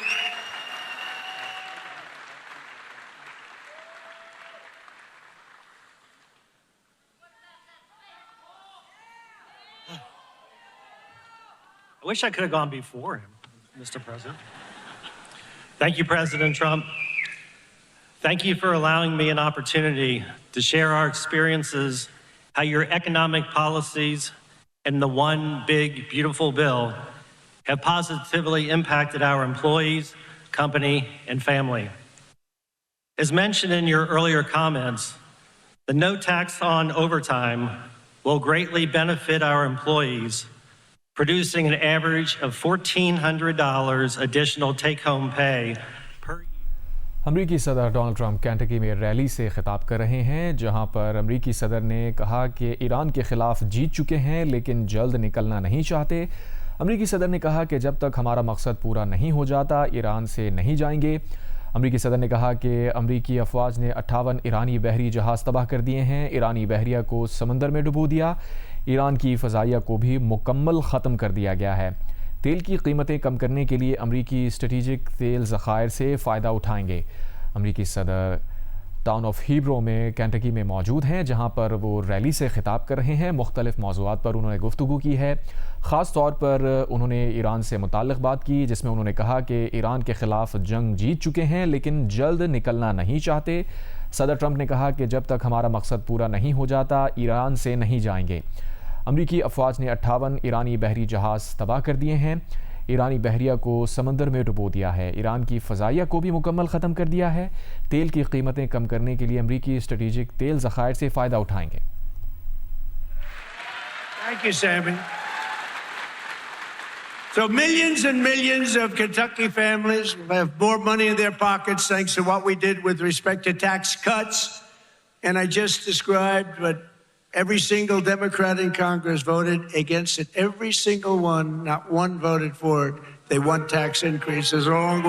I wish I could have gone before him, Mr. President. Thank you, President Trump. Thank you for allowing me an opportunity to share our experiences, how your economic policies and the one big, beautiful bill have positively impacted our employees, company, and family. As mentioned in your earlier comments, the no tax on overtime will greatly benefit our employees, producing an average of $1,400 additional take-home pay per year. अमरीकी सदर Donald Trump Kentucky में rally से खिताब कर रहे हैं, जहां पर अमरीकी सदर ने कहा कि ईरान के खिलाफ जीत चुके हैं लेकिन जल्द निकलना नहीं चाहते। अमरीकी सदर ने कहा कि जब तक हमारा मकसद पूरा नहीं हो जाता ईरान से नहीं जाएंगे। अमरीकी सदर ने कहा कि अमरीकी अफवाज ने 58 ईरानी बहरी जहाज़ तबाह कर दिए हैं, ईरानी बहरिया को समंदर में डुबो दिया, ईरान की फ़ज़ाइया को भी मुकम्मल ख़त्म कर दिया गया है। तेल की कीमतें कम करने के लिए अमरीकी स्ट्रेटिजिक तेल ज़खायर से फ़ायदा उठाएंगे। अमरीकी सदर टाउन ऑफ हीब्रो में कैंटकी में मौजूद हैं, जहां पर वो रैली से खिताब कर रहे हैं। मुख्तलिफ मौज़ूआत पर उन्होंने गुफ्तगू की है। ख़ास तौर पर उन्होंने ईरान से मुताल्लिक़ बात की, जिसमें उन्होंने कहा कि ईरान के ख़िलाफ़ जंग जीत चुके हैं लेकिन जल्द निकलना नहीं चाहते। सदर ट्रंप ने कहा कि जब तक हमारा मकसद पूरा नहीं हो जाता ईरान से नहीं जाएंगे। अमरीकी अफवाज ने 58 ईरानी बहरी जहाज़ तबाह कर दिए हैं, ईरानी बहरिया को समंदर में डुबो दिया है, ईरान की फ़ज़ाइया को भी मुकम्मल ख़त्म कर दिया है। तेल की कीमतें कम करने के लिए अमरीकी स्ट्रेटिजिक तेल ज़खायर से फ़ायदा उठाएंगे। Thank you, Sammy. So millions and millions of Kentucky families will have more money in their pockets thanks to what we did with respect to tax cuts. And I just described what every single Democrat in Congress voted against it. Every single one, not one voted for it. They want tax increases, along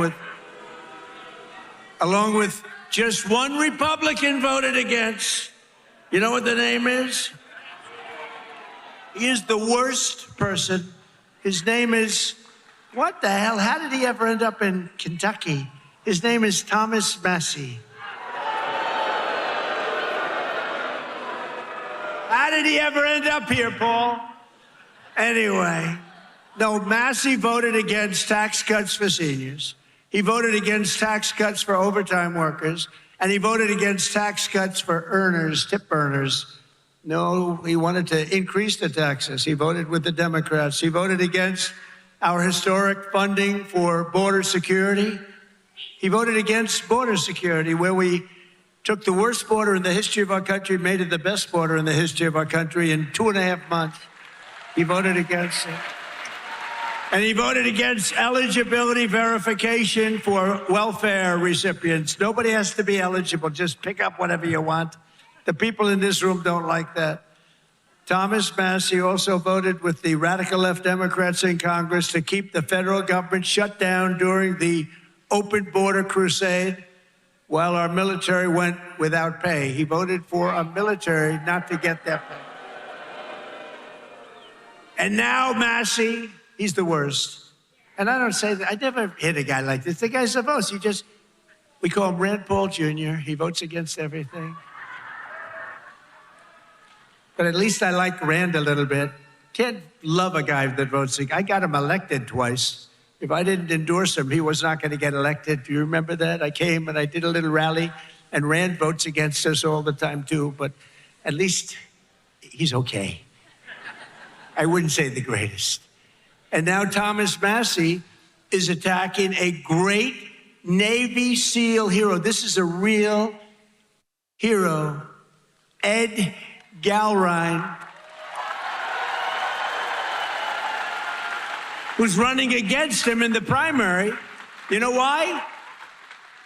with just one Republican voted against. You know what the name is? He is the worst person. His name is, what the hell? How did he ever end up in Kentucky? His name is Thomas Massie. How did he ever end up here, Paul? Anyway, no, Massie voted against tax cuts for seniors. He voted against tax cuts for overtime workers. And he voted against tax cuts for earners, tip earners. No, he wanted to increase the taxes. He voted with the Democrats. He voted against our historic funding for border security. He voted against border security, where we took the worst border in the history of our country, made it the best border in the history of our country in 2.5 months. He voted against it. And he voted against eligibility verification for welfare recipients. Nobody has to be eligible. Just pick up whatever you want. The people in this room don't like that. Thomas Massie also voted with the radical left Democrats in Congress to keep the federal government shut down during the open border crusade while our military went without pay. He voted for our military not to get their pay. And now Massie, he's the worst. And I don't say that. I never hit a guy like this. The guy's the most. We call him Rand Paul Jr. He votes against everything. But at least I like Rand a little bit. Can't love a guy that votes. I got him elected twice. If I didn't endorse him, he was not going to get elected. Do you remember that? I came and I did a little rally, and Rand votes against us all the time too, but at least he's okay. I wouldn't say the greatest. And now Thomas Massie is attacking a great Navy SEAL hero. This is a real hero, Ed Galrine, who's running against him in the primary. You know why?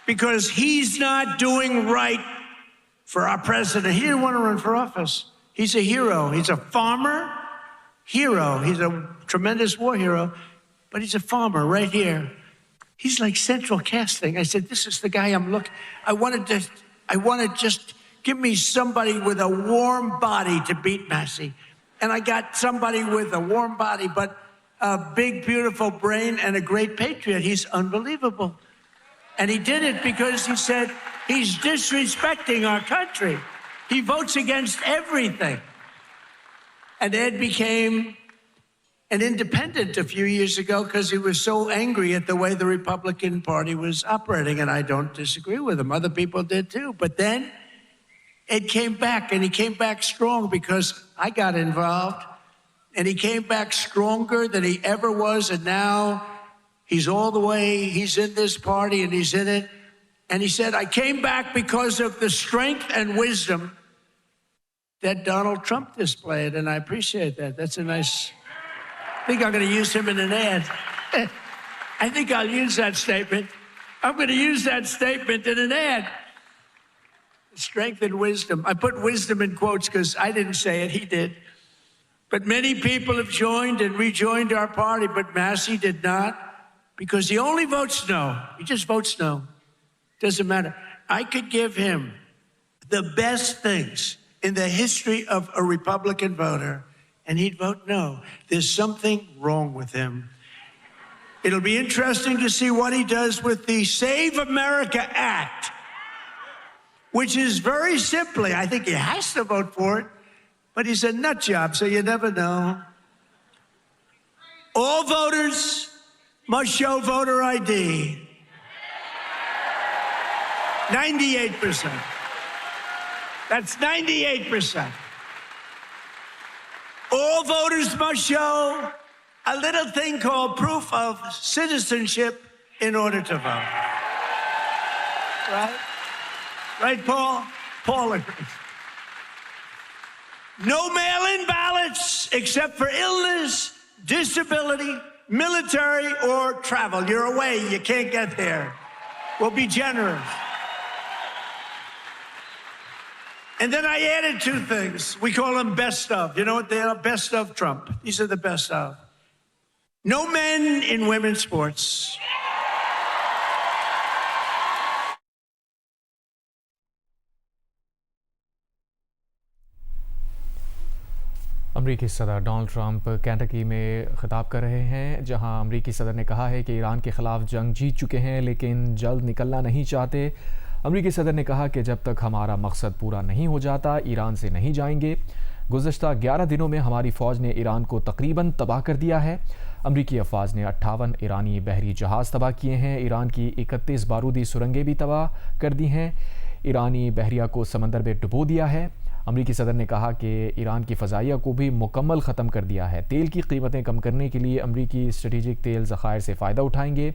Because he's not doing right for our president. He didn't want to run for office. He's a hero. He's a farmer hero. He's a tremendous war hero, but he's a farmer right here. He's like central casting. I said, this is the guy I'm looking. I wanted to just give me somebody with a warm body to beat Massie. And I got somebody with a warm body, but a big, beautiful brain and a great patriot. He's unbelievable. And he did it because he said he's disrespecting our country. He votes against everything. And Ed became an independent a few years ago because he was so angry at the way the Republican Party was operating. And I don't disagree with him. Other people did too. But then Ed came back, and he came back strong because I got involved. And he came back stronger than he ever was. And now he's all the way, he's in this party and he's in it. And he said, I came back because of the strength and wisdom that Donald Trump displayed, and I appreciate that. That's a nice, I think I'm going to use him in an ad. I think I'll use that statement. I'm going to use that statement in an ad. Strength and wisdom. I put wisdom in quotes because I didn't say it, he did. But many people have joined and rejoined our party, but Massey did not, because he only votes no. He just votes no. Doesn't matter. I could give him the best things in the history of a Republican voter, and he'd vote no. There's something wrong with him. It'll be interesting to see what he does with the Save America Act, which is very simply, I think he has to vote for it, but he's a nut job, so you never know. All voters must show voter ID. 98%. That's 98%. All voters must show a little thing called proof of citizenship in order to vote. Right? Right, Paul? Paul agrees. No mail-in ballots except for illness, disability, military, or travel. You're away, you can't get there. We'll be generous. And then I added two things. We call them best of. You know what they are? Best of Trump. These are the best of. No men in women's sports. अमरीकी सदर Donald Trump Kentucky में खिताब कर रहे हैं, जहां अमरीकी सदर ने कहा है कि ईरान के ख़िलाफ़ जंग जीत चुके हैं लेकिन जल्द निकलना नहीं चाहते। अमरीकी सदर ने कहा कि जब तक हमारा मकसद पूरा नहीं हो जाता ईरान से नहीं जाएंगे। गुज़श्ता 11 दिनों में हमारी फ़ौज ने ईरान को तकरीबन तबाह कर दिया है। अमरीकी अफवाज ने 58 ईरानी बहरी जहाज़ तबाह किए हैं। ईरान की 31 बारूदी सुरंगें भी तबाह कर दी हैं। ईरानी बहरिया को समंदर में डुबो दिया है। अमरीकी सदर ने कहा कि ईरान की फ़ज़ाइया को भी मुकम्मल ख़त्म कर दिया है। तेल की कीमतें कम करने के लिए अमरीकी स्ट्रेटेजिक तेल ज़खायर से फ़ायदा उठाएंगे।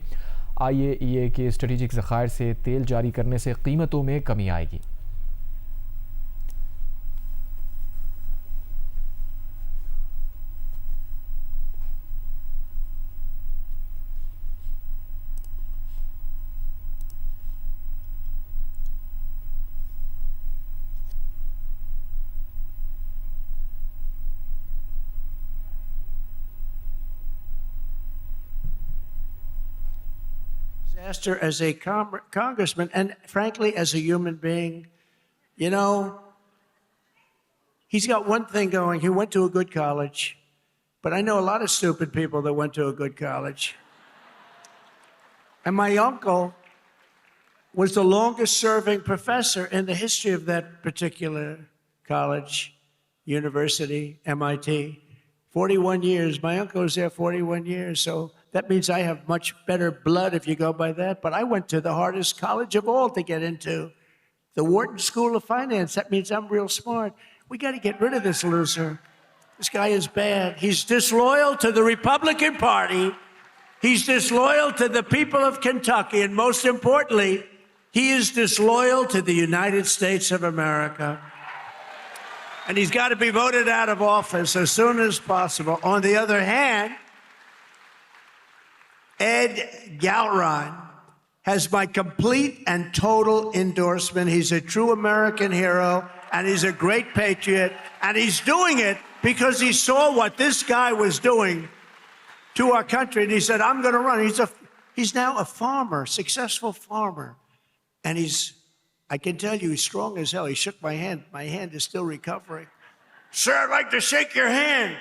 IAEA के स्ट्रेटेजिक ज़खायर से तेल जारी करने से कीमतों में कमी आएगी। As a congressman, and frankly, as a human being, you know, he's got one thing going. He went to a good college, but I know a lot of stupid people that went to a good college. And my uncle was the longest serving professor in the history of that particular college, university, MIT. 41 years. My uncle was there 41 years, so that means I have much better blood if you go by that. But I went to the hardest college of all to get into, the Wharton School of Finance. That means I'm real smart. We got to get rid of this loser. This guy is bad. He's disloyal to the Republican Party. He's disloyal to the people of Kentucky. And most importantly, he is disloyal to the United States of America. And he's got to be voted out of office as soon as possible. On the other hand, Ed Galron has my complete and total endorsement. He's a true American hero, and he's a great patriot, and he's doing it because he saw what this guy was doing to our country, and he said, I'm going to run. He's now a farmer, successful farmer, and I can tell you, he's strong as hell. He shook my hand. My hand is still recovering. Sir, I'd like to shake your hand.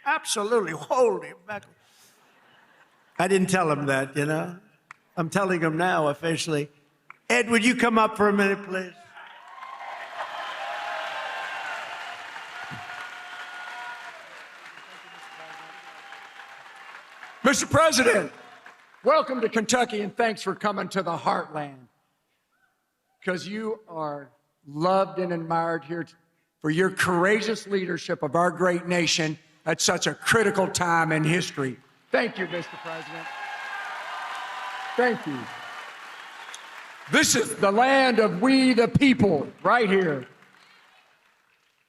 Absolutely. Holy mackerel. I didn't tell him that, you know. I'm telling him now officially. Ed, would you come up for a minute, please? Mr. President, welcome to Kentucky and thanks for coming to the heartland. Because you are loved and admired here for your courageous leadership of our great nation at such a critical time in history. Thank you, Mr. President. Thank you. This is the land of we the people, right here.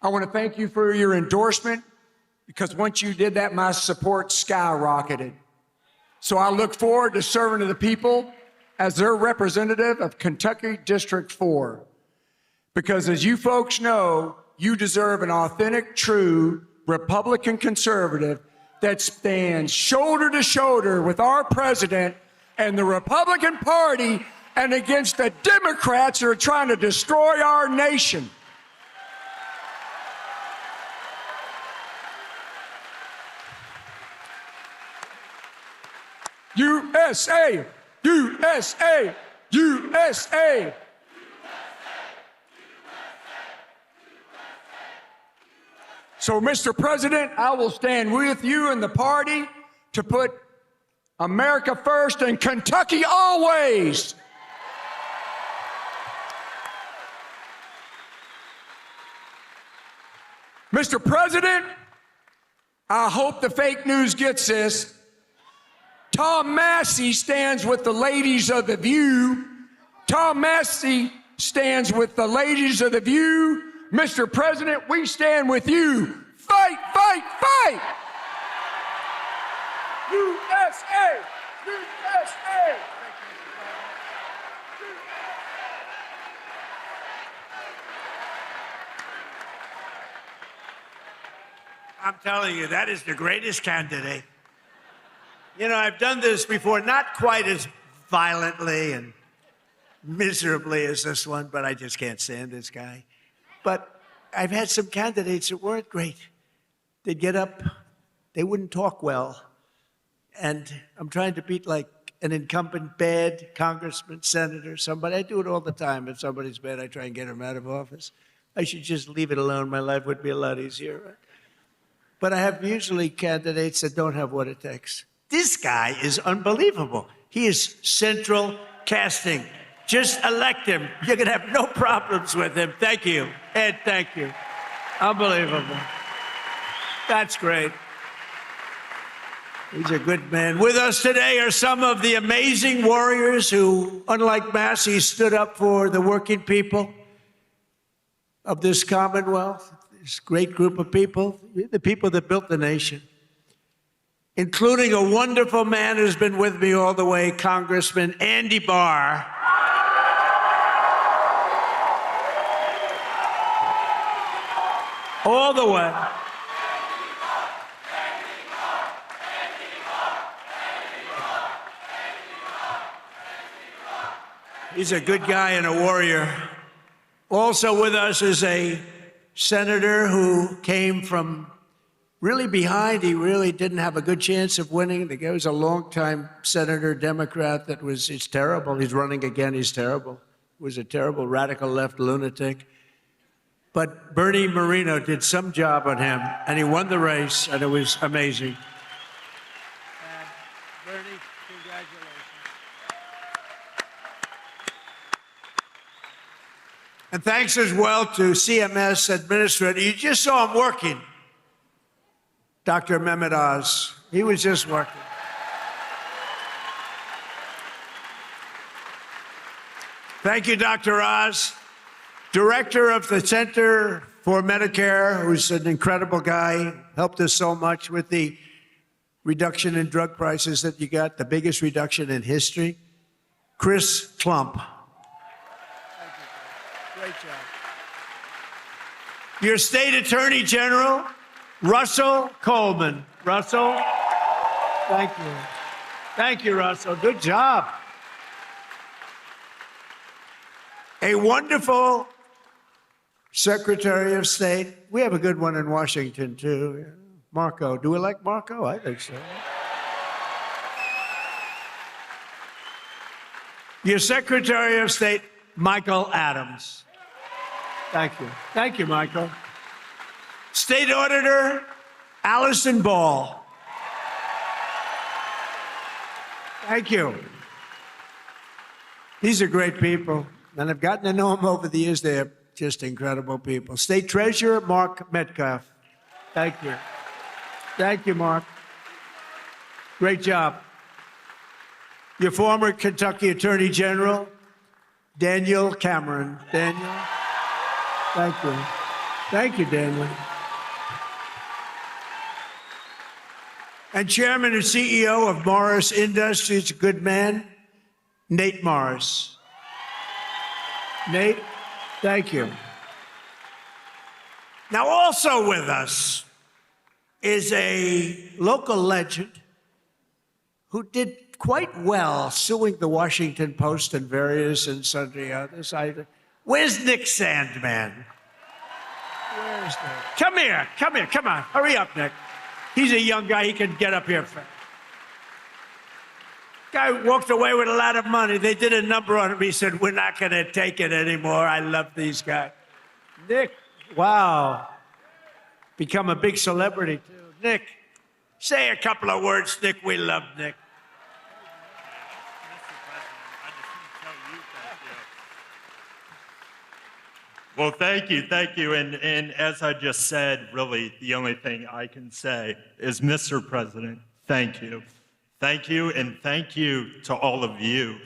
I want to thank you for your endorsement, because once you did that, my support skyrocketed. So I look forward to serving the people as their representative of Kentucky District 4. Because as you folks know, you deserve an authentic, true Republican conservative that stands shoulder to shoulder with our president and the Republican Party and against the Democrats who are trying to destroy our nation. USA, USA, USA. So, Mr. President, I will stand with you and the party to put America first and Kentucky always. Mr. President, I hope the fake news gets this. Tom Massey stands with the ladies of The View. Tom Massey stands with the ladies of The View. Mr. President, we stand with you. Fight, fight, fight! USA! USA! I'm telling you, that is the greatest candidate. You know, I've done this before, not quite as violently and miserably as this one, but I just can't stand this guy. But I've had some candidates that weren't great. They'd get up, they wouldn't talk well. And I'm trying to beat like an incumbent bad congressman, senator, somebody. I do it all the time. If somebody's bad, I try and get him out of office. I should just leave it alone. My life would be a lot easier. Right? But I have usually candidates that don't have what it takes. This guy is unbelievable. He is central casting. Just elect him. You're going to have no problems with him. Thank you. Ed, thank you. Unbelievable. That's great. He's a good man. With us today are some of the amazing warriors who, unlike Massey, stood up for the working people of this Commonwealth, this great group of people, the people that built the nation, including a wonderful man who's been with me all the way, Congressman Andy Barr. All the way. He's a good guy and a warrior. Also with us is a senator who came from really behind. He really didn't have a good chance of winning. The guy was a longtime senator, Democrat, it's terrible. He's running again, he's terrible. He was a terrible radical left lunatic. But Bernie Moreno did some job on him, and he won the race, and it was amazing. And Bernie, congratulations. And thanks as well to CMS Administrator. You just saw him working. Dr. Mehmet Oz. He was just working. Thank you, Dr. Oz. Director of the Center for Medicare, who's an incredible guy, helped us so much with the reduction in drug prices that you got, the biggest reduction in history. Chris Klump. Thank you, great job. Your State Attorney General, Russell Coleman. Russell, thank you. Thank you, Russell. Good job. A wonderful Secretary of State. We have a good one in Washington, too. Marco. Do we like Marco? I think so. Your Secretary of State, Michael Adams. Thank you. Thank you, Michael. State Auditor, Allison Ball. Thank you. These are great people, and I've gotten to know them over the years. They're just incredible people. State Treasurer, Mark Metcalf. Thank you. Thank you, Mark. Great job. Your former Kentucky Attorney General, Daniel Cameron. Daniel, thank you. Thank you, Daniel. And Chairman and CEO of Morris Industries, a good man, Nate Morris. Nate, thank you. Now, also with us is a local legend who did quite well suing the Washington Post and various and sundry others. Where's Nick Sandman? Where's Nick? Come here, come on. Hurry up, Nick. He's a young guy, he can get up here fast. Guy walked away with a lot of money. They did a number on him. He said, we're not going to take it anymore. I love these guys. Nick, wow. Become a big celebrity, too. Nick, say a couple of words, Nick. We love Nick. Well, thank you. And as I just said, really, the only thing I can say is, Mr. President, thank you. Thank you, and thank you to all of you,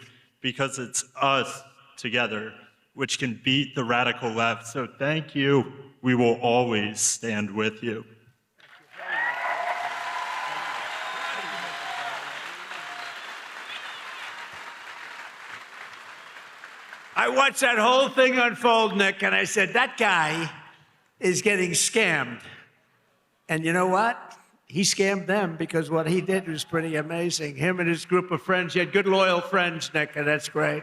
because it's us together which can beat the radical left. So thank you. We will always stand with you. I watched that whole thing unfold, Nick, and I said, that guy is getting scammed. And you know what? He scammed them, because what he did was pretty amazing. Him and his group of friends, he had good, loyal friends, Nick, and that's great.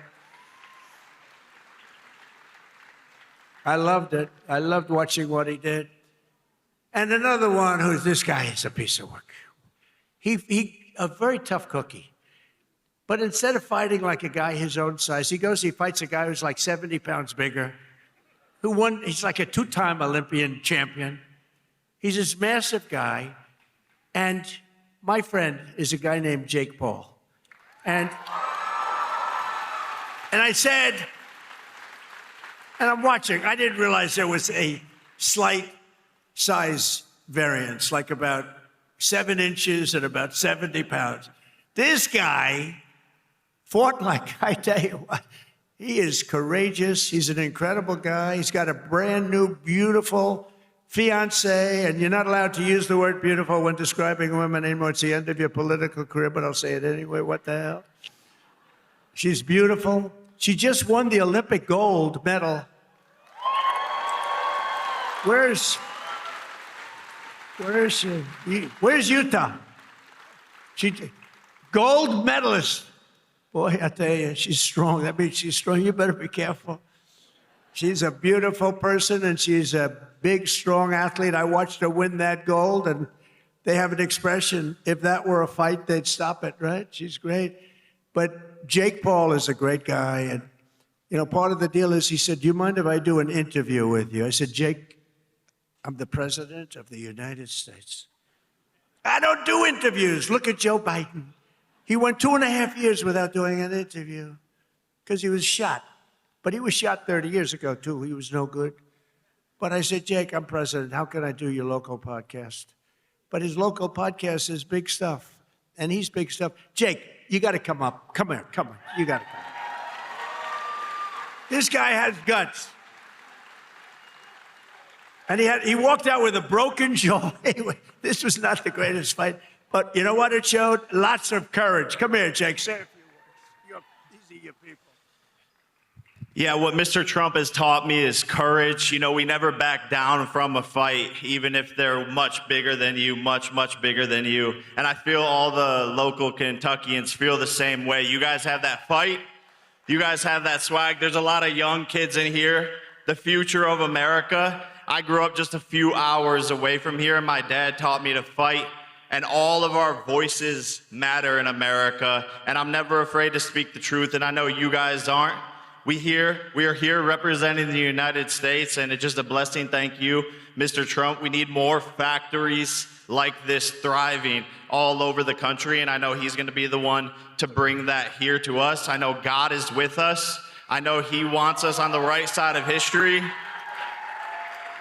I loved it. I loved watching what he did. And another one this guy is a piece of work. He a very tough cookie. But instead of fighting like a guy his own size, he fights a guy who's like 70 pounds bigger, he's like a two-time Olympian champion. He's this massive guy. And my friend is a guy named Jake Paul. And I said, and I'm watching, I didn't realize there was a slight size variance, like about 7 inches and about 70 pounds. This guy fought like, I tell you what, he is courageous. He's an incredible guy. He's got a brand new, beautiful fiance, and you're not allowed to use the word beautiful when describing women anymore. It's the end of your political career, but I'll say it anyway. What the hell? She's beautiful. She just won the Olympic gold medal. Where's she? Where's Utah? Gold medalist. Boy, I tell you, she's strong. That means she's strong. You better be careful. She's a beautiful person, and she's a big, strong athlete. I watched her win that gold, and they have an expression, if that were a fight, they'd stop it, right? She's great. But Jake Paul is a great guy, and, you know, part of the deal is he said, do you mind if I do an interview with you? I said, Jake, I'm the president of the United States. I don't do interviews. Look at Joe Biden. He went 2.5 years without doing an interview because he was shot. But he was shot 30 years ago, too. He was no good. But I said, Jake, I'm president. How can I do your local podcast? But his local podcast is big stuff. And he's big stuff. Jake, you got to come up. Come here. Come on. You got to come. This guy has guts. And he walked out with a broken jaw. Anyway, this was not the greatest fight. But you know what it showed? Lots of courage. Come here, Jake. Say a few words. These are your people. Yeah, what Mr. Trump has taught me is courage. You know, we never back down from a fight, even if they're much bigger than you, much, much bigger than you. And I feel all the local Kentuckians feel the same way. You guys have that fight. You guys have that swag. There's a lot of young kids in here. The future of America. I grew up just a few hours away from here, and my dad taught me to fight. And all of our voices matter in America. And I'm never afraid to speak the truth, and I know you guys aren't. We are here representing the United States, and it's just a blessing. Thank you, Mr. Trump. We need more factories like this thriving all over the country, and I know he's going to be the one to bring that here to us. I know God is with us. I know he wants us on the right side of history,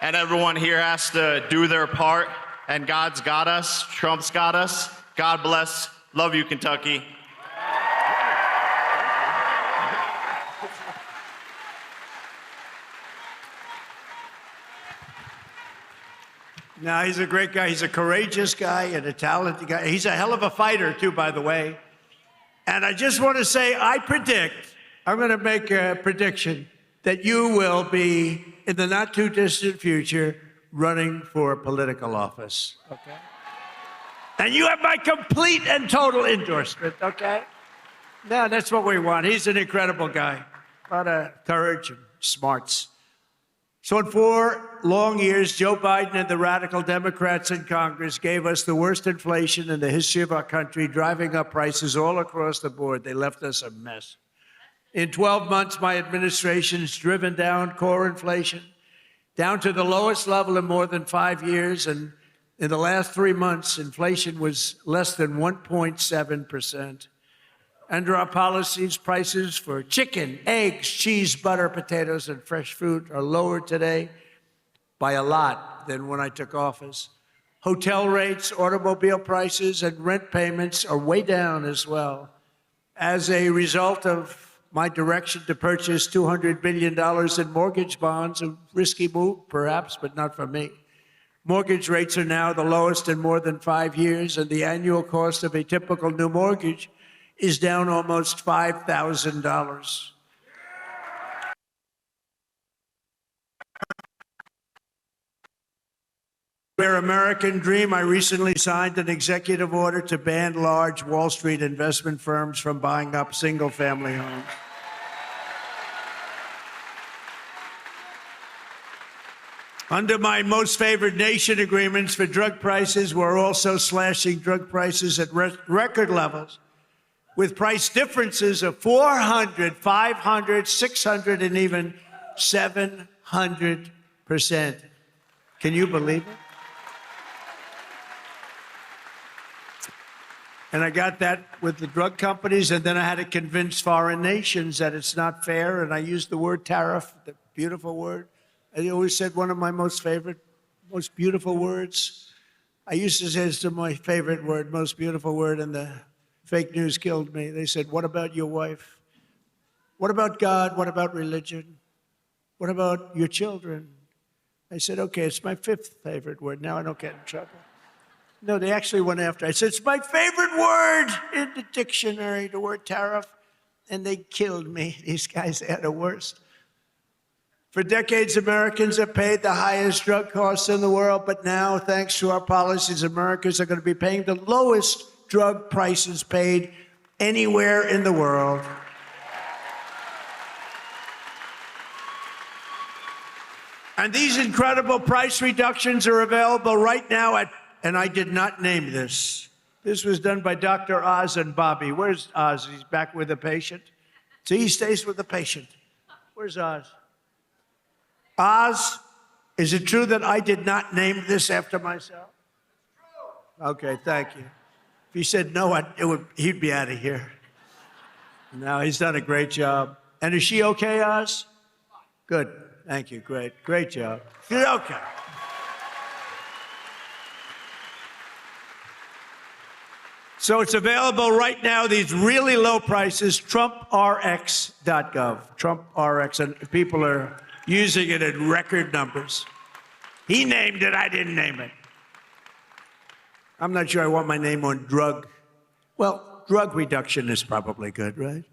and everyone here has to do their part, and God's got us. Trump's got us. God bless. Love you, Kentucky. No, he's a great guy. He's a courageous guy and a talented guy. He's a hell of a fighter, too, by the way. And I just want to say, I'm going to make a prediction that you will be, in the not too distant future, running for political office, okay? And you have my complete and total endorsement, okay? Yeah, that's what we want. He's an incredible guy. A lot of courage and smarts. So in 4 long years, Joe Biden and the radical Democrats in Congress gave us the worst inflation in the history of our country, driving up prices all across the board. They left us a mess. In 12 months, my administration has driven down core inflation down to the lowest level in more than 5 years. And in the last 3 months, inflation was less than 1.7%. Under our policies, prices for chicken, eggs, cheese, butter, potatoes, and fresh fruit are lower today by a lot than when I took office. Hotel rates, automobile prices, and rent payments are way down as well. As a result of my direction to purchase $200 billion in mortgage bonds, a risky move, perhaps, but not for me. Mortgage rates are now the lowest in more than 5 years, and the annual cost of a typical new mortgage is down almost $5,000. Their American dream, I recently signed an executive order to ban large Wall Street investment firms from buying up single-family homes. Under my most favored nation agreements for drug prices, we're also slashing drug prices at record levels, with price differences of 400, 500, 600, and even 700%. Can you believe it? And I got that with the drug companies, and then I had to convince foreign nations that it's not fair, and I used the word tariff, the beautiful word. I always said one of my most favorite, most beautiful words. I used to say it's my favorite word, most beautiful word, and the fake news killed me. They said, what about your wife? What about God? What about religion? What about your children? I said, okay, it's my 5th favorite word. Now I don't get in trouble. No, they actually went after. I said, it's my favorite word in the dictionary, the word tariff. And they killed me. These guys are the worst. For decades, Americans have paid the highest drug costs in the world, but now, thanks to our policies, Americans are going to be paying the lowest drug prices paid anywhere in the world. And these incredible price reductions are available right now at, and I did not name this. This was done by Dr. Oz and Bobby. Where's Oz? He's back with the patient. See, he stays with the patient. Where's Oz? Oz, is it true that I did not name this after myself? Okay, thank you. If he said no, he'd be out of here. No, he's done a great job. And is she okay, Oz? Good. Thank you. Great. Great job. She's okay. So it's available right now, these really low prices, TrumpRx.gov. TrumpRx, and people are using it in record numbers. He named it, I didn't name it. I'm not sure I want my name on drug. Well, drug reduction is probably good, right?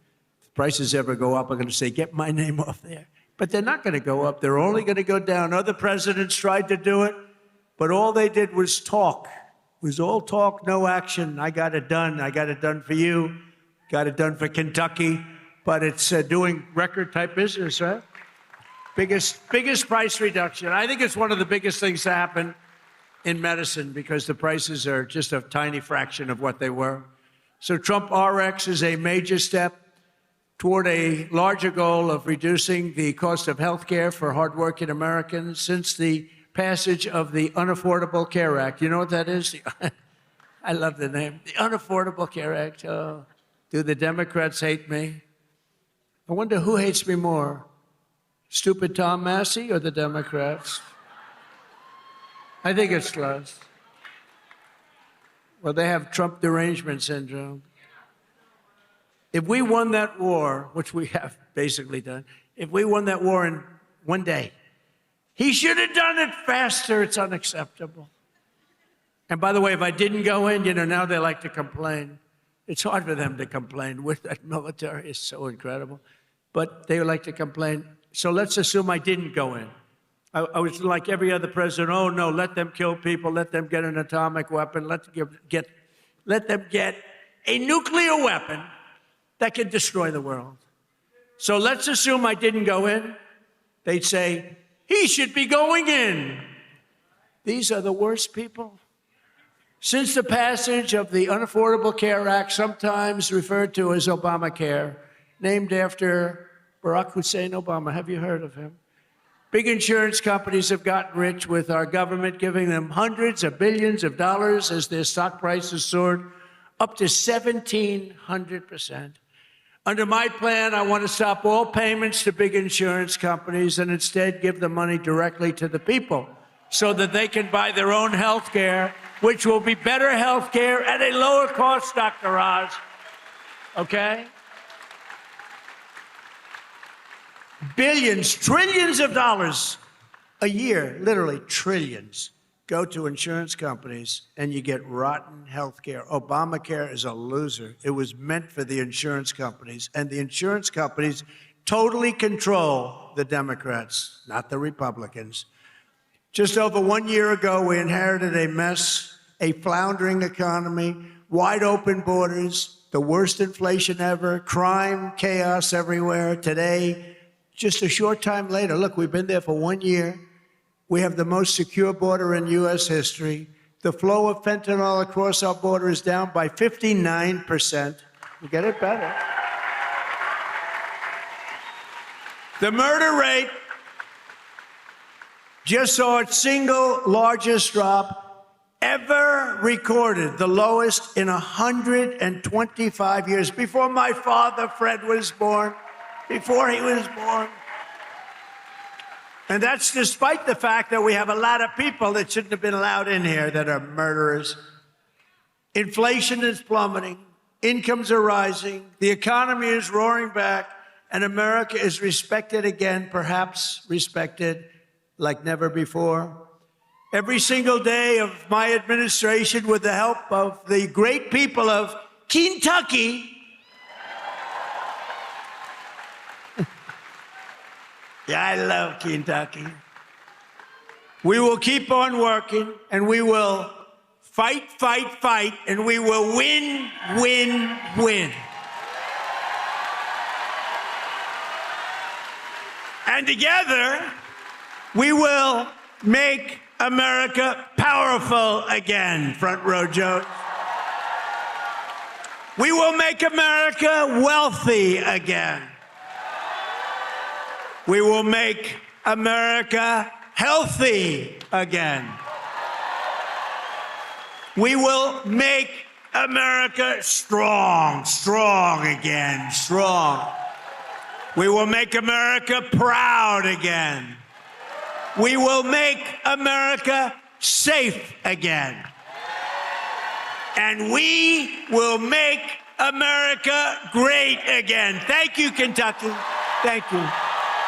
If prices ever go up, I'm going to say, get my name off there. But they're not going to go up. They're only going to go down. Other presidents tried to do it, but all they did was talk. It was all talk, no action. I got it done. I got it done for you. Got it done for Kentucky. But it's doing record-type business, right? Biggest price reduction. I think it's one of the biggest things to happen in medicine because the prices are just a tiny fraction of what they were. So Trump RX is a major step toward a larger goal of reducing the cost of health care for hardworking Americans since the passage of the Unaffordable Care Act. You know what that is? I love the name. The Unaffordable Care Act. Oh, do the Democrats hate me? I wonder who hates me more, stupid Tom Massey or the Democrats? I think it's close. Well, they have Trump derangement syndrome. If we won that war, which we have basically done, if we won that war in one day, he should have done it faster. It's unacceptable. And by the way, if I didn't go in, now they like to complain. It's hard for them to complain. With that military is so incredible. But they like to complain. So let's assume I didn't go in. I was like every other president. Oh no, let them kill people. Let them get an atomic weapon. Let them get a nuclear weapon that can destroy the world. So let's assume I didn't go in. They'd say, he should be going in. These are the worst people. Since the passage of the Unaffordable Care Act, sometimes referred to as Obamacare, named after Barack Hussein Obama. Have you heard of him? Big insurance companies have gotten rich with our government giving them hundreds of billions of dollars as their stock prices soared up to 1,700%. Under my plan, I want to stop all payments to big insurance companies and instead give the money directly to the people so that they can buy their own health care, which will be better health care at a lower cost, Dr. Oz. Okay? Billions, trillions of dollars a year, literally trillions, go to insurance companies and you get rotten health care. Obamacare is a loser. It was meant for the insurance companies, and the insurance companies totally control the Democrats, not the Republicans. Just over 1 year ago, we inherited a mess, a floundering economy, wide open borders, the worst inflation ever, crime, chaos everywhere. Today, just a short time later, look, we've been there for 1 year. We have the most secure border in U.S. history. The flow of fentanyl across our border is down by 59%. We get it better. The murder rate just saw its single largest drop ever recorded, the lowest in 125 years. Before my father, Fred, was born, before he was born. And that's despite the fact that we have a lot of people that shouldn't have been allowed in here that are murderers. Inflation is plummeting. Incomes are rising. The economy is roaring back. And America is respected again, perhaps respected like never before. Every single day of my administration, with the help of the great people of Kentucky, yeah, I love Kentucky. We will keep on working, and we will fight, fight, fight, and we will win, win, win. And together, we will make America powerful again, front row Joe. We will make America wealthy again. We will make America healthy again. We will make America strong, strong again, strong. We will make America proud again. We will make America safe again. And we will make America great again. Thank you, Kentucky. Thank you.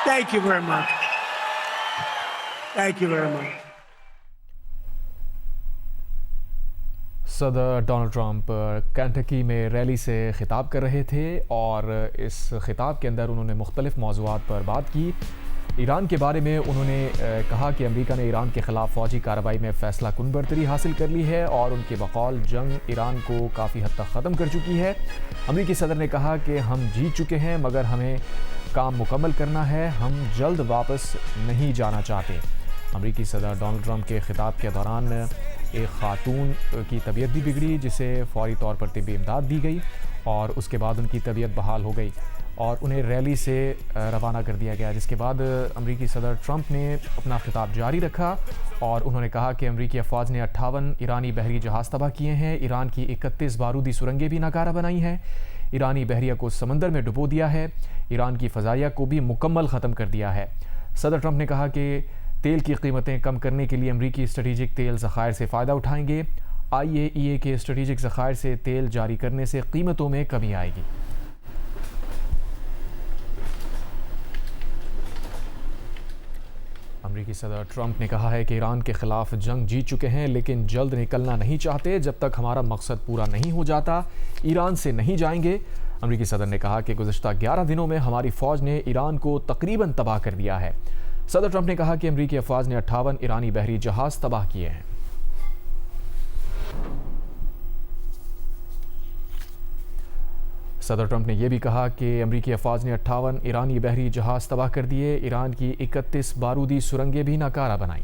Thank you very much. Thank you very much. सदर Donald Trump Kentucky में rally से ख़िताब कर रहे थे और इस ख़िताब के अंदर उन्होंने मुख्तलिफ़ मौज़ूआत पर बात की। ईरान के बारे में उन्होंने कहा कि अमेरिका ने ईरान के ख़िलाफ़ फ़ौजी कार्रवाई में फ़ैसला कुन बरतरी हासिल कर ली है और उनके बकौल जंग ईरान को काफ़ी हद तक ख़त्म कर चुकी है। अमेरिकी सदर ने कहा कि हम जीत चुके हैं, मगर हमें काम मुकम्मल करना है, हम जल्द वापस नहीं जाना चाहते। अमेरिकी सदर डोनाल्ड ट्रंप के ख़िताब के दौरान एक ख़ातून की तबीयत भी बिगड़ी, जिसे फ़ौरी तौर पर तिब्बी इमदाद दी गई और उसके बाद उनकी तबीयत बहाल हो गई और उन्हें रैली से रवाना कर दिया गया। जिसके बाद अमेरिकी सदर ट्रंप ने अपना ख़िताब जारी रखा और उन्होंने कहा कि अमेरिकी अफवाज ने 58 ईरानी बहरी जहाज़ तबाह किए हैं, ईरान की 31 बारूदी सुरंगें भी नाकारा बनाई हैं, ईरानी बहरिया को समंदर में डुबो दिया है, ईरान की फ़ज़ाइया को भी मुकम्मल ख़त्म कर दिया है। सदर ट्रंप ने कहा कि तेल की कीमतें कम करने के लिए अमरीकी स्ट्रेटेजिक तेल ज़खायर से फ़ायदा उठाएंगे। IAEA के स्ट्रेटेजिक ज़खायर से तेल जारी करने से कीमतों में कमी आएगी। अमरीकी सदर ट्रंप ने कहा है कि ईरान के खिलाफ जंग जीत चुके हैं, लेकिन जल्द निकलना नहीं चाहते। जब तक हमारा मकसद पूरा नहीं हो जाता, ईरान से नहीं जाएंगे। अमरीकी सदर ने कहा कि गुज़िश्ता 11 दिनों में हमारी फ़ौज ने ईरान को तकरीबन तबाह कर दिया है। सदर ट्रंप ने कहा कि अमरीकी अफवाज ने 58 ईरानी बहरी जहाज़ तबाह किए हैं। सदर ट्रंप ने यह भी कहा कि अमरीकी अफवाज ने 58 ईरानी बहरी जहाज़ तबाह कर दिए। ईरान की 31 बारूदी सुरंगें भी नाकारा बनाई।